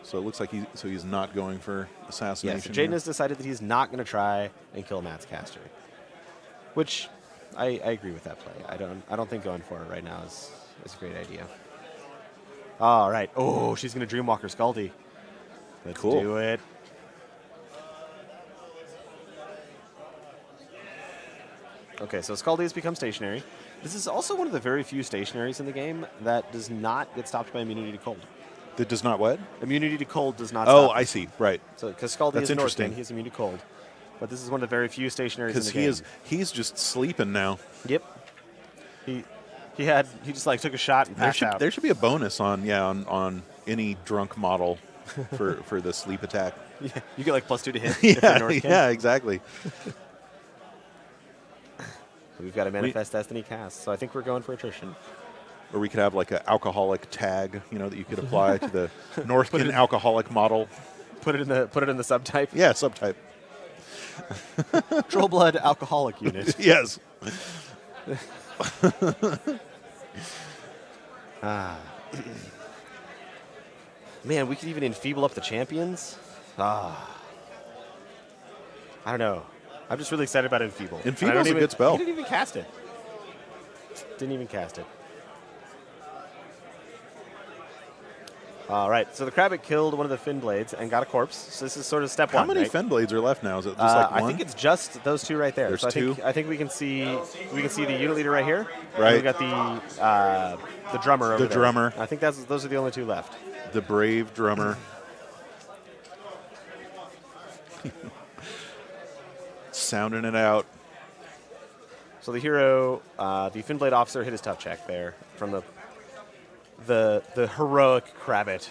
So it looks like he's not going for assassination. Yes, Jaden has decided that he's not going to try and kill Matt's caster, which I agree with that play. I don't think going for it right now is a great idea. All right. Oh, she's going to Dreamwalker Scaldy. Let's do it. Okay, so Scaldy has become stationary. This is also one of the very few stationaries in the game that does not get stopped by immunity to cold. That does not what? Immunity to cold does not Oh, stop. I see. Right. So, because Scaldy is Northman, he is immune to cold. but this is one of the very few stationaries in the game. Because he's just sleeping now. Yep. He just like took a shot and passed out. There should be a bonus on any drunk model for the sleep attack. Yeah, you get like +2 to hit. Yeah, exactly. We've got a Manifest Destiny cast, so I think we're going for attrition. Or we could have like an alcoholic tag, that you could apply to the Northkin alcoholic model. Put it in the subtype. Yeah, subtype. Trollblood alcoholic unit. Yes. Man, we could even enfeeble up the champions. I don't know. I'm just really excited about Enfeeble. Enfeeble's a good spell. He didn't even cast it. All right, so the Krabbit killed one of the Fin Blades and got a corpse. So this is sort of step one. How many Fin Blades are left now? Is it just like one? I think it's just those two right there. There's so two. I think we can see the unit leader right here. Right. We got the drummer over there. The drummer. I think those are the only two left. The brave drummer. Sounding it out. So the hero, the Finblade officer, hit his tough check there from the heroic Krabbit.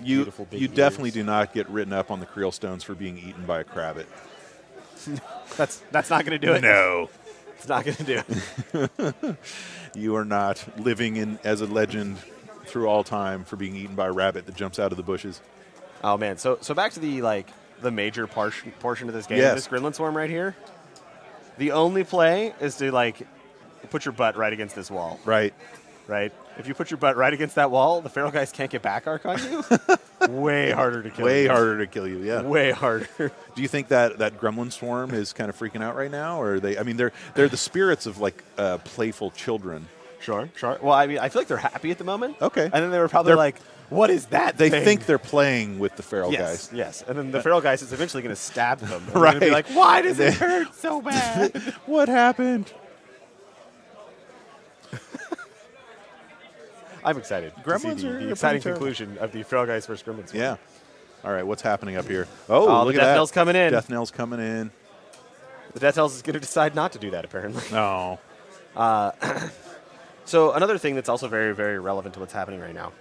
You definitely do not get written up on the Creel Stones for being eaten by a Krabbit. That's not going to do it. No. It's not going to do it. You are not living as a legend through all time for being eaten by a rabbit that jumps out of the bushes. Oh, man. So back to the major portion of this game. Yes. This Gremlin Swarm right here. The only play is to, put your butt right against this wall. Right. Right? If you put your butt right against that wall, the feral guys can't get back arc on you. Way harder to kill you. Way harder to kill you, yeah. Way harder. Do you think that Gremlin Swarm is kind of freaking out right now? Or are they, they're the spirits of, playful children. Sure. Well, I feel like they're happy at the moment. Okay. And then they were probably what is that They thing? think they're playing with the feral guys. Yes, and then the feral guys is eventually going to stab them. And Right. They're gonna be like, why does it hurt so bad? What happened? I'm excited Gremlins to see are the exciting pretty conclusion of the feral guys versus Gremlins. Yeah. All right, what's happening up here? Oh, look the at that. Death Knell's coming in. Death Knell's coming in. The Death Knell's is going to decide not to do that, apparently. No. So another thing that's also very, very relevant to what's happening right now,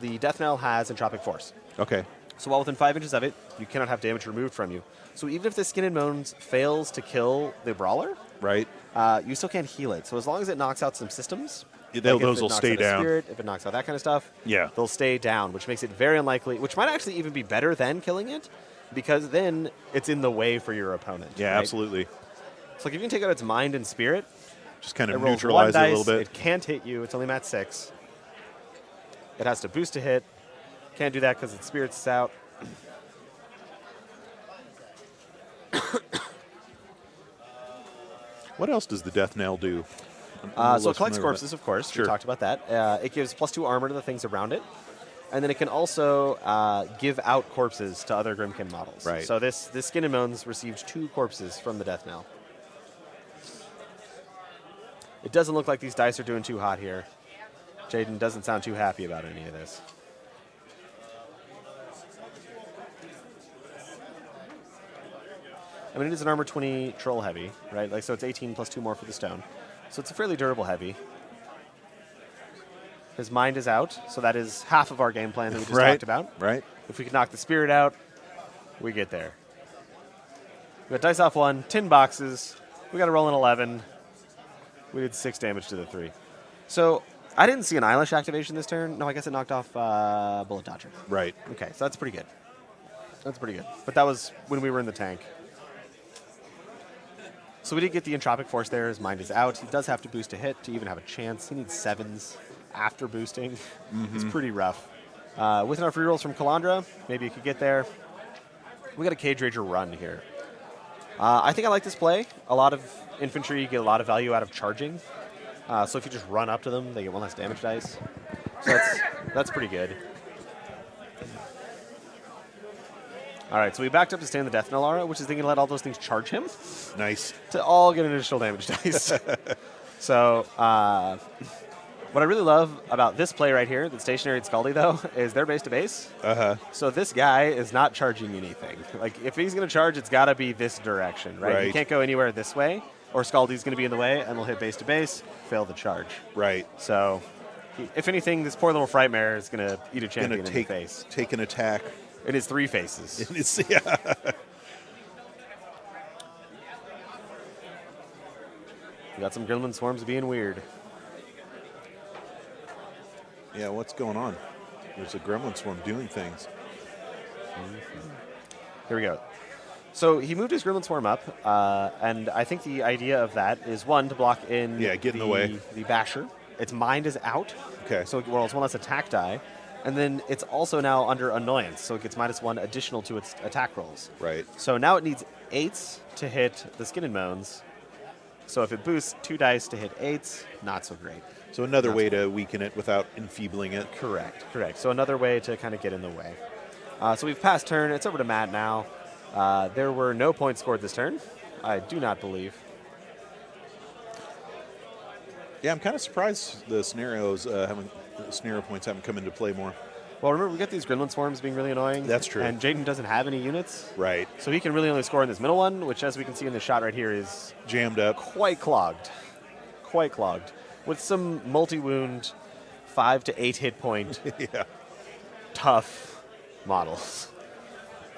the Death Knell has Entropic Force. Okay. So while within 5 inches of it, you cannot have damage removed from you. So even if the Skin and Bones fails to kill the Brawler, Right. You still can't heal it. So as long as it knocks out some systems, Those will stay down. Spirit, if it knocks out that kind of stuff, Yeah. they'll stay down, which makes it very unlikely, which might actually even be better than killing it, because then it's in the way for your opponent. Yeah, right? absolutely. So if you can take out its mind and spirit, Just kind it of rolls neutralize one it a dice, little bit. it can't hit you, it's only mat 6. It has to boost to hit. Can't do that because its spirit's out. What else does the Death Knell do? So it collects corpses, of course. Sure. We talked about that. It gives +2 armor to the things around it. And then it can also give out corpses to other Grimkin models. Right. So this Skin and Bones received 2 corpses from the Death Knell. It doesn't look like these dice are doing too hot here. Jaden doesn't sound too happy about any of this. I mean, it is an armor 20 troll heavy, right? So it's 18 plus 2 more for the stone. So it's a fairly durable heavy. His mind is out, so that is half of our game plan that we just talked about. Right. If we can knock the spirit out, we get there. We got dice off 1, 10 boxes. We got to roll an 11. We did 6 damage to the 3. So I didn't see an Eyelash activation this turn. No, I guess it knocked off Bullet Dodger. Right. Okay, so that's pretty good. That's pretty good. But that was when we were in the tank. So we did get the Entropic Force there. His mind is out. He does have to boost a hit to even have a chance. He needs 7s after boosting. It's pretty rough. With enough rerolls from Kalandra, maybe you could get there. We got a Cage Rager run here. I think I like this play. A lot of infantry get a lot of value out of charging. So if you just run up to them, they get 1 less damage dice. So that's pretty good. All right, so we backed up to stay in the Death Knell aura, which is going to let all those things charge him. Nice. To all get an additional damage dice. So What I really love about this play right here, the stationary Scaldi, though, is they're base to base. So this guy is not charging anything. Like, if he's going to charge, it's got to be this direction, right? He can't go anywhere this way, or Scaldi's going to be in the way, and they'll hit base to base, fail the charge. Right. So, if anything, this poor little Frightmare is going to eat a champion in the face. Take an attack. It is 3 faces. It is, yeah. We got some Gremlin Swarms being weird. Yeah, what's going on? There's a Gremlin Swarm doing things. Here we go. So he moved his Gremlin Swarm up, and I think the idea of that is, one, to block in get in the way. The Basher. Its mind is out. Okay. So it rolls one less attack die. And then it's also now under Annoyance, so it gets -1 additional to its attack rolls. Right. So now it needs 8s to hit the Skin and Moans. So if it boosts 2 dice to hit 8s, not so great. So another way to weaken it without enfeebling it. Correct. So another way to kind of get in the way. So we've passed turn. It's over to Matt now. There were no points scored this turn, I do not believe. Yeah, I'm kind of surprised the scenario points haven't come into play more. Well, remember, we got these Gremlin Swarms being really annoying. That's true. And Jaden doesn't have any units. Right. So he can really only score in this middle one, which, as we can see in the shot right here, is jammed up. Quite clogged. With some multi-wound, 5 to 8 hit point, tough models.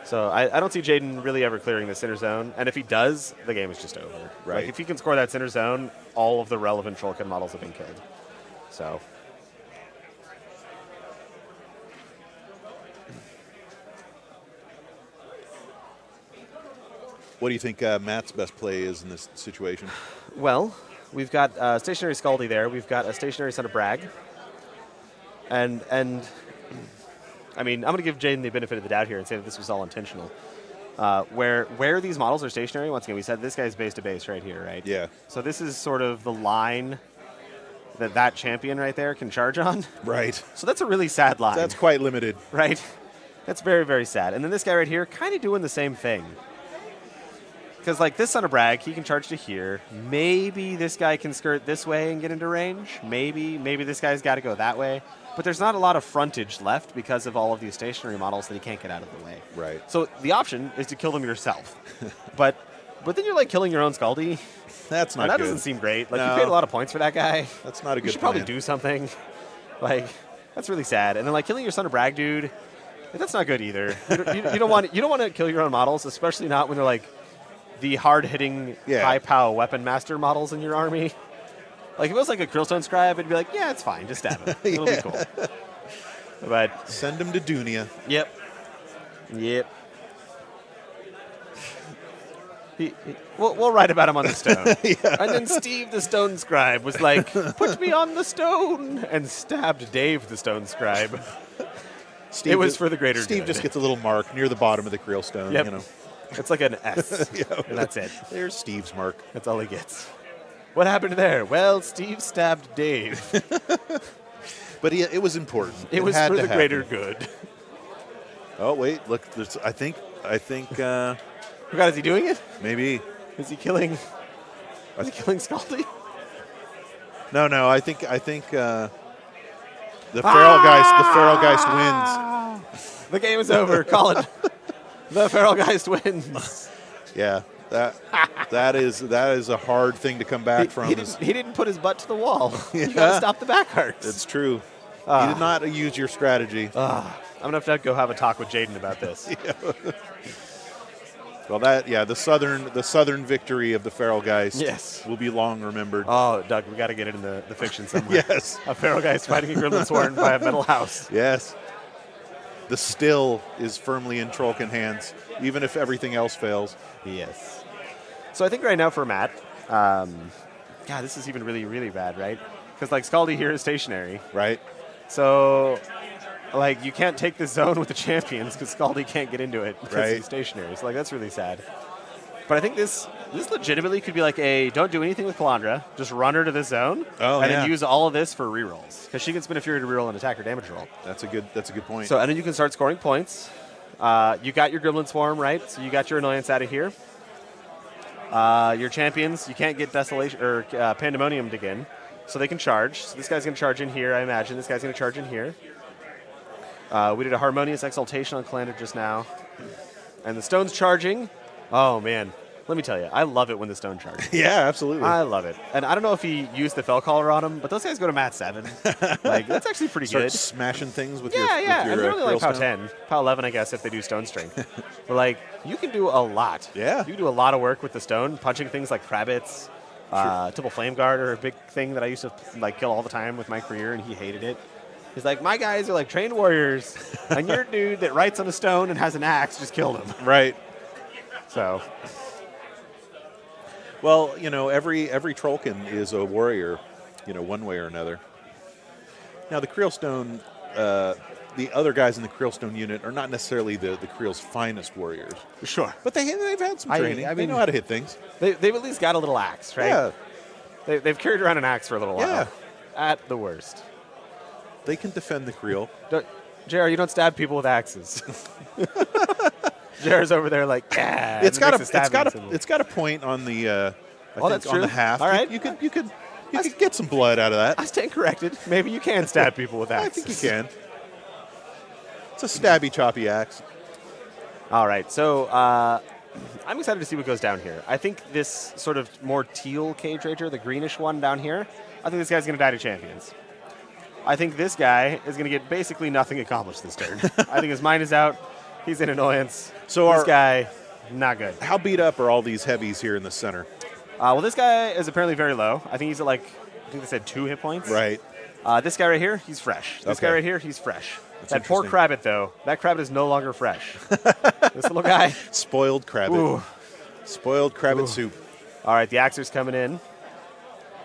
So I don't see Jaden really ever clearing the center zone. And if he does, the game is just over. Right. Like, if he can score that center zone, all of the relevant Trollkin models have been killed. So... What do you think Matt's best play is in this situation? Well, we've got stationary Scaldi there. We've got a stationary Son of Bragg. And I mean, I'm going to give Jaden the benefit of the doubt here and say that this was all intentional. Where these models are stationary, once again, we said this guy's base to base right here, right? Yeah. So this is sort of the line that champion right there can charge on. Right. So that's a really sad line. That's quite limited. Right? That's very, very sad. And then this guy right here kind of doing the same thing. Because, like, this Son of Bragg, he can charge to here. Maybe this guy can skirt this way and get into range. Maybe this guy's got to go that way. But there's not a lot of frontage left because of all of these stationary models that he can't get out of the way. Right. So the option is to kill them yourself. but then you're, like, killing your own Scaldi. That's not and that good. doesn't seem great. Like, No. you paid a lot of points for that guy. That's not a good You should probably plan. do something. Like, that's really sad. And then, like, killing your Son of Bragg, dude, that's not good either. You don't want to kill your own models, especially not when they're, like, the hard-hitting, high-power weapon master models in your army. Like, if it was like a Krillstone Scribe, it'd be like, yeah, it's fine. Just stab him. It'll be cool. But send him to Dunia. Yep. We'll write about him on the stone. And then Steve the Stone Scribe was like, put me on the stone, and stabbed Dave the Stone Scribe. Steve, it was for the greater Steve good. just gets a little mark near the bottom of the Krillstone. Yep. You know. It's like an S, and that's it. There's Steve's mark. That's all he gets. What happened there? Well, Steve stabbed Dave. But it was important. It was for the greater good. Oh, wait. Look, I think. God, is he doing it? Maybe. Is he killing Scaldi? No. I think the Feral Geist wins. The game is over. Call it. The Feral Geist wins. Yeah, that is a hard thing to come back from. He didn't put his butt to the wall. You got to stop the back hearts. It's true. You did not use your strategy. I'm gonna have to go have a talk with Jaden about this. Well, the southern victory of the Feral Geist will be long remembered. Oh, Doug, we got to get it in the fiction somewhere. Yes, a Feral Geist fighting a Gremlin Swarm by a metal house. Yes. The still is firmly in Trollkin hands, even if everything else fails. Yes. So I think right now for Matt, God, this is even really, really bad, right? Because, like, Scaldi here is stationary. Right. So, like, you can't take this zone with the champions because Scaldi can't get into it because he's stationary. So, like, that's really sad. But I think this legitimately could be like a don't do anything with Calandra, just run her to this zone, and then use all of this for rerolls. Because she can spin a Fury to reroll an attack or damage roll. That's a good point. So, and then you can start scoring points. You got your Gremlin Swarm, right? So you got your Annoyance out of here. Your champions, you can't get Desolation or Pandemonium again. so they can charge. So this guy's going to charge in here, I imagine. This guy's going to charge in here. We did a Harmonious Exaltation on Calandra just now. And the stone's charging. Oh, man. Let me tell you, I love it when the stone charges. Yeah, absolutely. I love it. And I don't know if he used the Fell Caller on him, but those guys go to Mat 7. Like, that's actually pretty good. Smashing things with your Yeah, and they're only like POW 10. POW 11, I guess, if they do Stone Strength. But, like, you can do a lot. Yeah. You can do a lot of work with the stone, punching things like Kravitz. Temple Flame Guard are a big thing that I used to like kill all the time with my career, and he hated it. He's like, my guys are like trained warriors, and your dude that writes on a stone and has an axe just killed him. Right. So... Well, you know, every Trollkin is a warrior, you know, one way or another. Now, the Creelstone, the other guys in the Creelstone unit are not necessarily the Creel's finest warriors. Sure. But they've had some training. I mean, they know how to hit things. They've at least got a little axe, right? Yeah. They've carried around an axe for a little while. Yeah. At the worst. They can defend the Creel. JR, you don't stab people with axes. JR's over there like, yeah. It's got a point on the I think that's on true. the half. All right. You could get some blood out of that. I stand corrected. Maybe you can stab people with axes. I think you can. It's a stabby, choppy axe. All right, so I'm excited to see what goes down here. I think this sort of more teal Cage Rager, the greenish one down here, I think this guy's going to die to champions. I think this guy is going to get basically nothing accomplished this turn. I think his mind is out. He's in annoyance. So this guy, not good. How beat up are all these heavies here in the center? Well, this guy is apparently very low. I think he's at like, I think they said 2 hit points. Right. This guy right here, he's fresh. This guy right here, he's fresh. That's that poor Krabbit, though, that Krabbit is no longer fresh. This little guy. Spoiled Krabbit. Ooh. Spoiled Krabbit soup. All right, the Axer's coming in.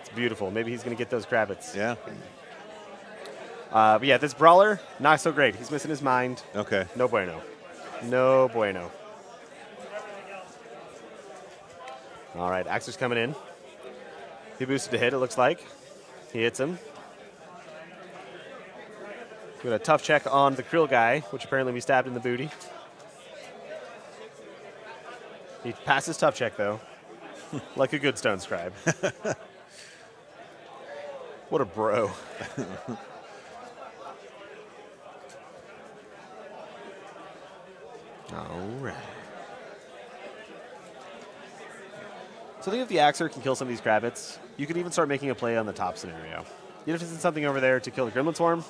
It's beautiful. Maybe he's going to get those Krabbits. Yeah. But yeah, this Brawler, not so great. He's missing his mind. Okay. No bueno. No bueno. All right, Axer's coming in. He boosted to hit, it looks like. He hits him. We got a tough check on the Krill guy, which apparently we stabbed in the booty. He passes tough check, though, like a good stone scribe. What a bro. All right. So I think if the Axer can kill some of these Krabbits, you could even start making a play on the top scenario. Even if it's something over there to kill the Gremlin Swarm.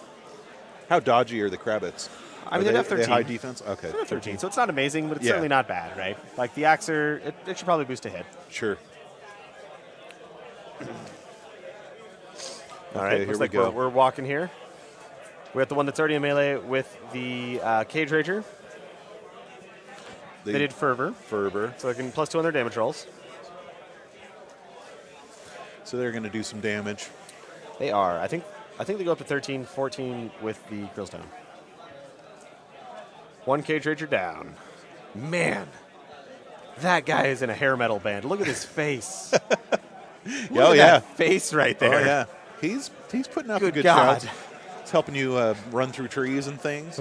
How dodgy are the Krabbits? I mean, they have 13. High defense? Okay. They're 13, so it's not amazing, but it's certainly not bad, right? Like the Axer, it should probably boost a hit. Sure. All right, looks like we're walking here. We got the one that's already in melee with the Cage Rager. They did Fervor. So they can +2 on their damage rolls. So they're going to do some damage. They are. I think they go up to 13, 14 with the Grillstone. 1 Cage Rager down. Man, that guy is in a hair metal band. Look at his face. Look at that face right there. Oh, yeah. He's putting up Good good God. shots. It's helping you run through trees and things.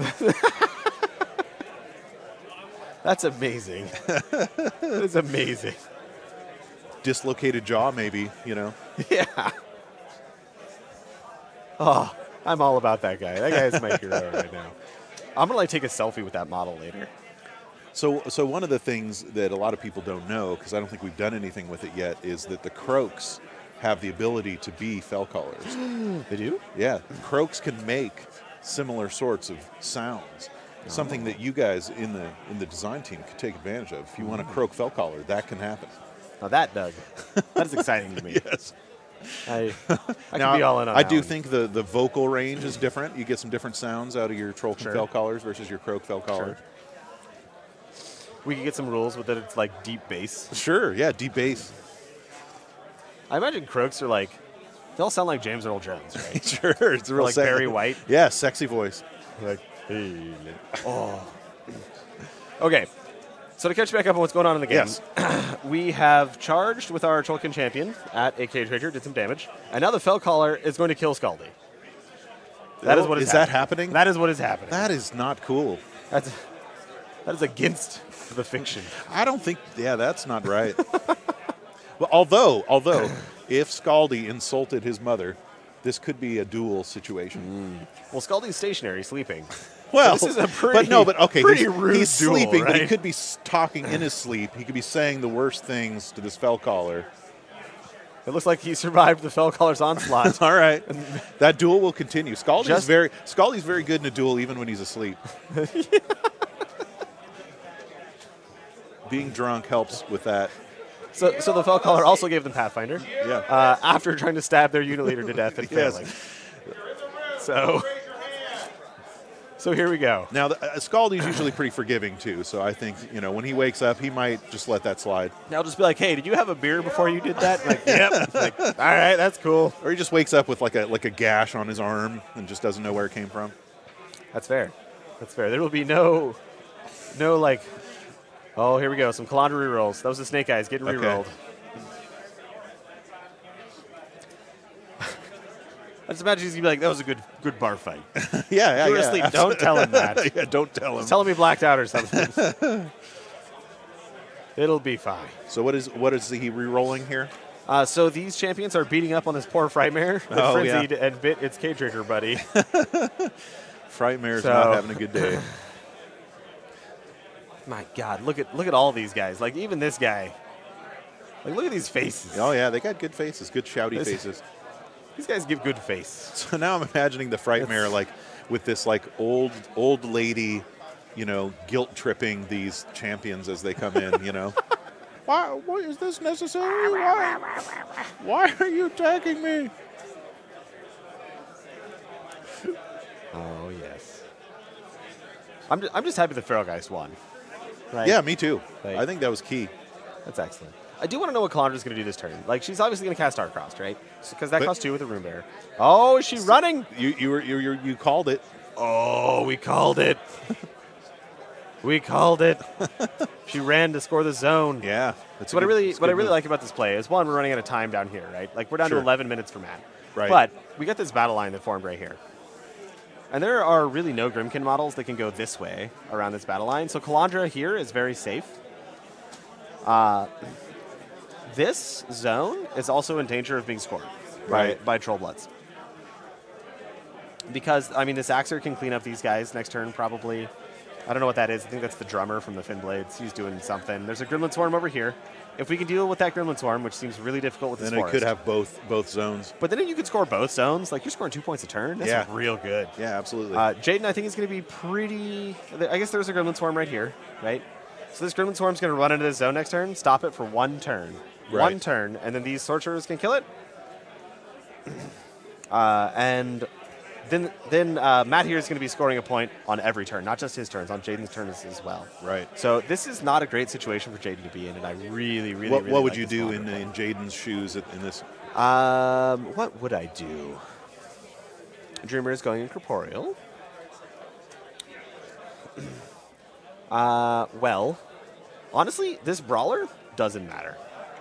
That's amazing. That is amazing. Dislocated jaw, maybe, you know. Yeah. Oh, I'm all about that guy. That guy is my hero right now. I'm going to take a selfie with that model later. So one of the things that a lot of people don't know, because I don't think we've done anything with it yet, is that the Croaks have the ability to be Fell Callers. They do? Yeah. Croaks can make similar sorts of sounds. Something that you guys in the design team could take advantage of. If you want a Croak Fell Caller, that can happen. Now that, Doug, that is exciting to me. Yes. I can be all in on I that do one. think the vocal range is different. You get some different sounds out of your Trollkin Fell Callers versus your Croak Fell Caller. Sure. We could get some rules with it. It's like deep bass. Sure, yeah, deep bass. I imagine Croaks are like, they all sound like James Earl Jones, right? Sure, it's a real like Barry White. Yeah, sexy voice. Like, hey. Oh. Okay. So to catch back up on what's going on in the game, we have charged with our Trollkin champion at a Cage Rager, did some damage, and now the Fell Caller is going to kill Scaldy. That is what is that happening? That is what is happening. That is not cool. That is against the fiction. I don't think, that's not right. Well, although if Scaldy insulted his mother, this could be a duel situation. Well, Scaldy's stationary, sleeping. Well, so this is a pretty, okay, pretty rude he's duel, sleeping, right? but he could be talking in his sleep. He could be saying the worst things to this Fellcaller. It looks like he survived the Fellcaller's onslaught. All right, that duel will continue. Scaldy's very good in a duel, even when he's asleep. Being drunk helps with that. So the Fellcaller also gave them Pathfinder. Yeah. After trying to stab their unit leader to death and failing. So here we go. Now, Scaldy's usually pretty forgiving, too, so I think, when he wakes up, he might just let that slide. Now, I'll just be like, hey, did you have a beer before you did that? Like, yep. Like, all right, that's cool. Or he just wakes up with like a gash on his arm and just doesn't know where it came from. That's fair. That's fair. There will be no like, oh, here we go, some Calandra rerolls. That was the Snake Eyes getting rerolled. I just imagine he's going to be like, that was a good bar fight. Yeah. You were asleep. Don't tell him that. Yeah, don't tell him. Just tell him he blacked out or something. It'll be fine. So what is he re-rolling here? So these champions are beating up on this poor Frightmare that frenzied and bit its Cage Rager buddy. Frightmare's not having a good day. My God, look at all these guys. Like, even this guy. Like, look at these faces. Oh, yeah, they got good faces, good shouty faces. These guys give good face. So now I'm imagining the Frightmare, like, with this, like, old lady, guilt tripping these champions as they come in, Why is this necessary? Why are you attacking me? Oh, yes. I'm just happy the Feral Geist won. Right? Yeah, me too. Like, I think that was key. That's excellent. I do want to know what Calandra's going to do this turn. Like, she's obviously going to cast Starcrossed, right? Because that costs 2 with a Rune Bearer. Oh, is she running? You called it. Oh, we called it. We called it. She ran to score the zone. Yeah. What I really like about this play is, one, we're running out of time down here, right? Like, we're down to 11 minutes for Matt. Right. But we got this battle line that formed right here. And there are really no Grimkin models that can go this way around this battle line. So Calandra here is very safe. This zone is also in danger of being scored by Trollbloods. Because, I mean, this Axer can clean up these guys next turn probably. I don't know what that is. I think that's the drummer from the Finblades. He's doing something. There's a Gremlin Swarm over here. If we can deal with that Gremlin Swarm, which seems really difficult with this forest. Then it could have both zones. But then you could score both zones. Like, you're scoring 2 points a turn. That's real good. Yeah, absolutely. Jaden, I think, is going to be pretty... I guess there's a Gremlin Swarm right here, right? So this Gremlin Swarm's going to run into this zone next turn, stop it for 1 turn. Right. 1 turn, and then these Sorcerers can kill it. And then Matt here is going to be scoring a point on every turn, not just his turns, on Jaden's turns as well. Right. So this is not a great situation for Jaden to be in, and I really What would like you this do model. in Jaden's shoes in this? What would I do? Dreamer is going incorporeal. Well, honestly, this Brawler doesn't matter.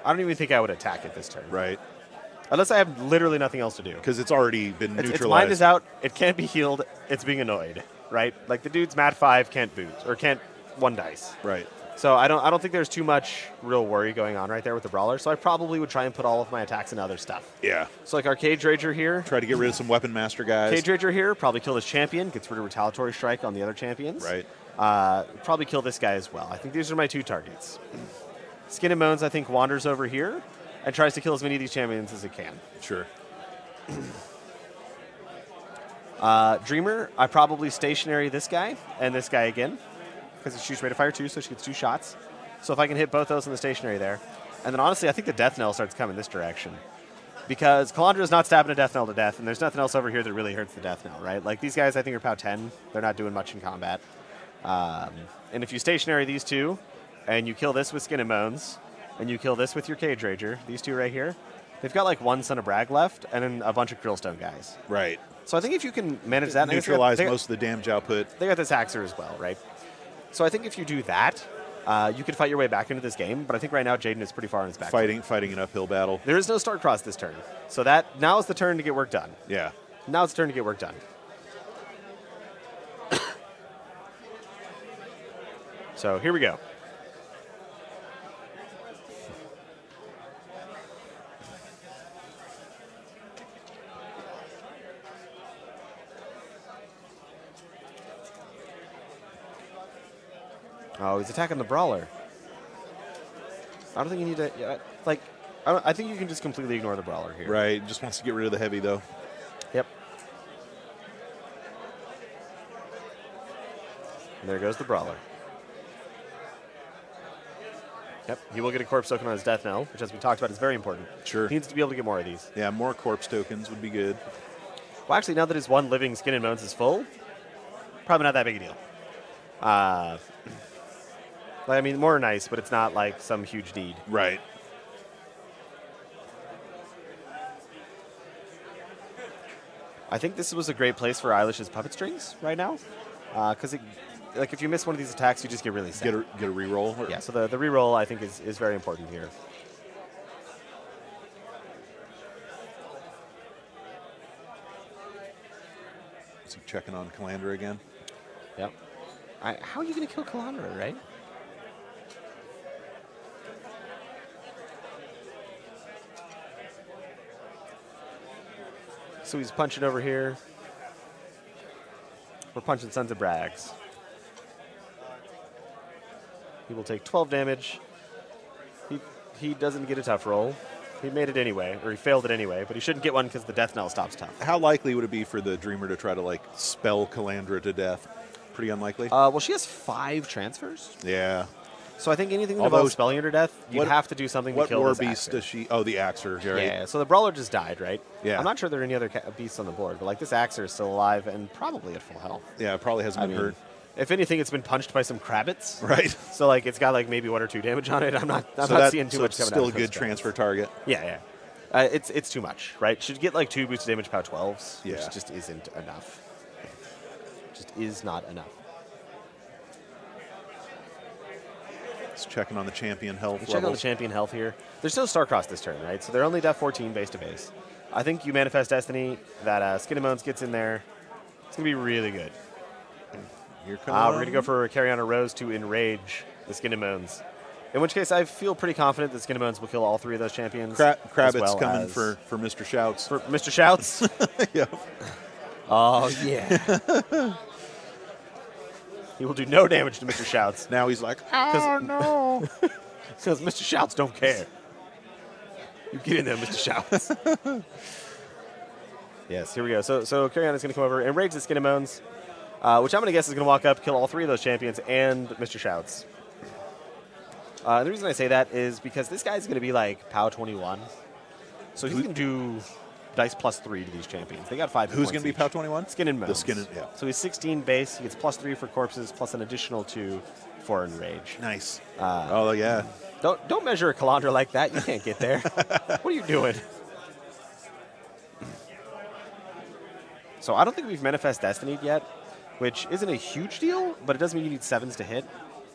I don't even think I would attack it this turn. Right. Unless I have literally nothing else to do. Because it's already been neutralized. Its mind is out. It can't be healed. It's being annoyed, right? Like, the dude's Mat 5 can't boot, or can't 1 dice. Right. So I don't think there's too much real worry going on right there with the Brawler. So I probably would try and put all of my attacks into other stuff. Yeah. So like our Cage Rager here. Try to get rid of some Weapon Master guys. Cage Rager here, probably kill this champion, gets rid of Retaliatory Strike on the other champions. Right. Probably kill this guy as well. I think these are my 2 targets. Skin and Bones, I think, wanders over here and tries to kill as many of these champions as it can. Sure. Dreamer, I probably stationary this guy and this guy again, because it shoots rate of fire 2, so she gets 2 shots. So if I can hit both those in the stationary there. And then honestly, I think the Death Knell starts coming this direction. Because Calandra is not stabbing a Death Knell to death, and there's nothing else over here that really hurts the Death Knell, right? Like, these guys, I think, are POW 10. They're not doing much in combat. And if you stationary these 2, and you kill this with Skin and Bones, and you kill this with your Cage Rager, these 2 right here, they've got like 1 Son of Bragg left, and then a bunch of Krillstone guys. Right. So I think if you can manage that... Neutralize most of the damage output. They got this Axer as well, right? So I think if you do that, you could fight your way back into this game, but I think right now Jaden is pretty far on his back. Fighting an uphill battle. There is no Starcross this turn. So that now is the turn to get work done. Yeah. Now it's the turn to get work done. So here we go. Oh, he's attacking the Brawler. I don't think you need to, like, I think you can just completely ignore the Brawler here. Right, just wants to get rid of the heavy, though. Yep. And there goes the Brawler. Yep, he will get a corpse token on his death knell, which, as we talked about, is very important. Sure. He needs to be able to get more of these. Yeah, more corpse tokens would be good. Well, actually, now that his one living Skin and Bones is full, probably not that big a deal. I mean, more nice, but it's not like some huge need. Right. I think this was a great place for Eilish's puppet strings right now, because like if you miss one of these attacks, you just get really sad. Get a reroll. Yeah, so the reroll I think is very important here. Is he checking on Calandra again? Yep. How are you going to kill Calandra, right? So he's punching over here. We're punching Sons of Brags. He will take 12 damage. He doesn't get a tough roll. He made it anyway, or he failed it anyway, but he shouldn't get one because the death knell stops tough. How likely would it be for the Dreamer to try to, like, spell Calandra to death? Pretty unlikely? Well, she has 5 transfers. Yeah. So I think anything that involves spelling her to death, you'd have to do something to kill this What war beast does she... Oh, the Axer, right? Yeah, so the Brawler just died, right? Yeah. I'm not sure there are any other beasts on the board, but like this Axer is still alive and probably at full health. Yeah, it probably hasn't been hurt. If anything, it's been punched by some Krabbits. Right. So like it's got like maybe 1 or 2 damage on it. I'm not seeing too much coming out. Still a good transfer target. Yeah, yeah. It's too much, right? Should get like 2 boosted damage POW 12s, which just isn't enough. Just is not enough. It's checking on the champion health. Check on the champion health here. There's no Starcross this turn, right? So they're only def 14 base to base. I think you manifest Destiny, that Skin and Bones gets in there. It's going to be really good. We're going to go for Carry On a Rose to enrage the Skin and Bones. In which case, I feel pretty confident that Skin and Bones will kill all 3 of those champions. Krabbit's coming for Mr. Shouts. For Mr. Shouts? Yeah. Oh, yeah. He will do no damage to Mr. Shouts. Now he's like, oh, no. Because Mr. Shouts don't care. You get in there, Mr. Shouts. Yes, here we go. So Carry On is going to come over and enrage the Skin and Bones, which I'm going to guess is going to walk up, kill all 3 of those champions and Mr. Shouts. The reason I say that is because this guy's going to be like POW 21. So he's going to do dice +3 to these champions. They got 5 Who's going to be POW 21? Skin and Bones. The Skin and, yeah. So he's 16 base. He gets +3 for corpses, plus an additional 2 for enrage. Nice. Oh, yeah. Don't measure a Calandra like that. You can't get there. What are you doing? So I don't think we've Manifest Destiny yet, which isn't a huge deal, but it does mean you need 7s to hit.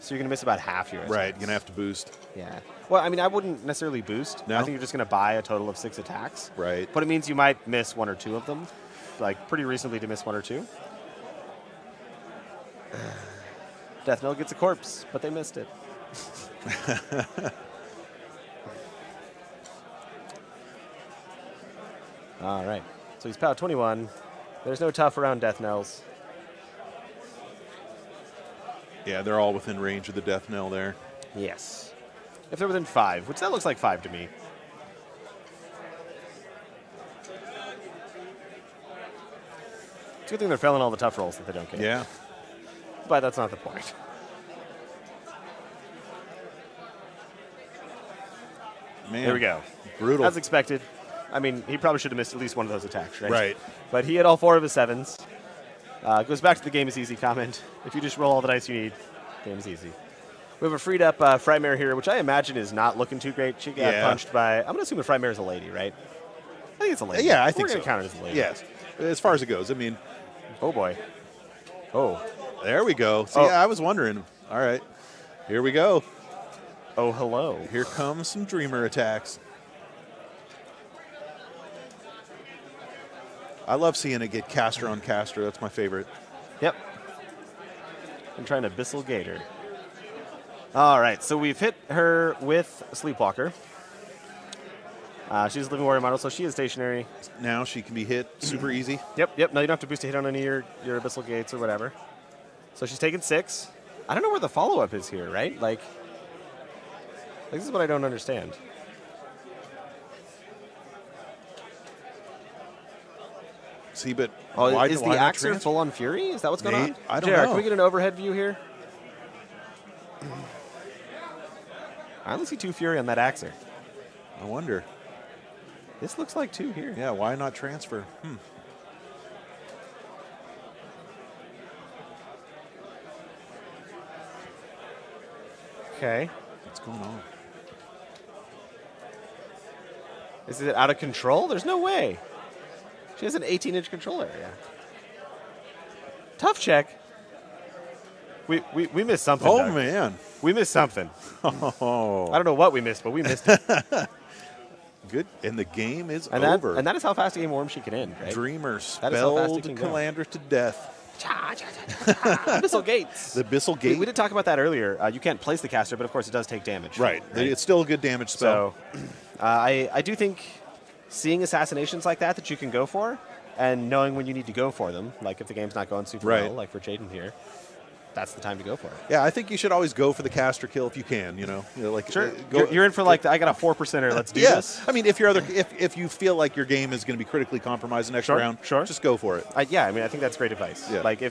So you're going to miss about half your attacks. Right, you're going to have to boost. Yeah. Well, I mean, I wouldn't necessarily boost. No? I think you're just going to buy a total of 6 attacks. Right. But it means you might miss 1 or 2 of them. Like, pretty recently to miss 1 or 2. Death Knell gets a corpse, but they missed it. All right. So he's POW 21. There's no tough around Death Knells. Yeah, they're all within range of the death knell there. Yes. If they're within 5, which that looks like 5 to me. It's a good thing they're failing all the tough rolls that they don't get. Yeah. But that's not the point. Man. There we go. Brutal. As expected. I mean, he probably should have missed at least one of those attacks, right? Right. But he had all 4 of his 7s. Goes back to the game is easy comment. If you just roll all the dice you need, game is easy. We have a freed up Frightmare here, which I imagine is not looking too great. She got punched by, I'm going to assume the Frightmare is a lady, right? I think it's a lady. Yeah, I think so. We're going to count it as a lady. Yes. As far as it goes. I mean. Oh, boy. Oh. There we go. See, yeah, I was wondering. All right. Here we go. Oh, hello. Here comes some Dreamer attacks. I love seeing it get caster on caster. That's my favorite. Yep. I'm trying to Abyssal Gator. All right, so we've hit her with Sleepwalker. She's a living warrior model, so she is stationary. Now she can be hit super easy. Yep. Now you don't have to boost a hit on any of your Abyssal Gates or whatever. So she's taking 6. I don't know where the follow-up is here, right? Like, this is what I don't understand. See, but is the Axer full on Fury? Is that what's going on? I don't know. Can we get an overhead view here? I only see 2 Fury on that Axer. I wonder. This looks like 2 here. Yeah, why not transfer? Okay. What's going on? Is it out of control? There's no way. She has an 18-inch control area. Tough check. We missed something. Oh, Doug. man. We missed something. Oh. I don't know what we missed, but we missed it. Good. And the game is and over. And that is how fast a game Warmachine can end, right? Dreamer spelled Calandra to death. Abyssal Gates. The Abyssal Gate. We did talk about that earlier. You can't place the caster, but of course it does take damage. Right. It's still a good damage spell. So I do think seeing assassinations like that you can go for, and knowing when you need to go for them, like if the game's not going super well, like for Jaden here, that's the time to go for it. Yeah, I think you should always go for the caster kill if you can. You know like sure. You're in for like I got a 4%er. Let's do this. I mean, if you feel like your game is going to be critically compromised next round, just go for it. Yeah, I mean, I think that's great advice. Yeah. Like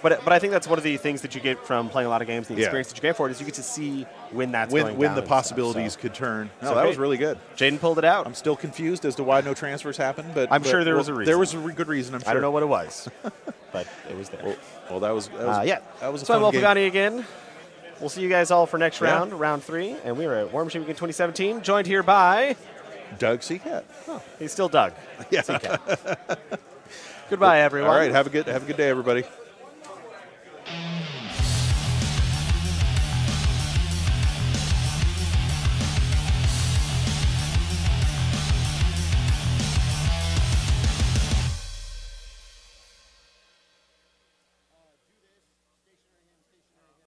but I think that's one of the things that you get from playing a lot of games. The experience that you get for it is you get to see when that's going down. When the possibilities could turn. No, that was really good. Jaden pulled it out. I'm still confused as to why no transfers happened, but I'm sure there was a reason. There was a good reason. I'm sure. I don't know what it was, but it was there. Well, that was a so fun game. I'm Wolfagani again. We'll see you guys all for next round, round 3, and we are at Warmachine Weekend 2017, joined here by Doug Seacat. Oh, he's still Doug. Yeah. Seacat. Goodbye, everyone. All right, have a good day, everybody.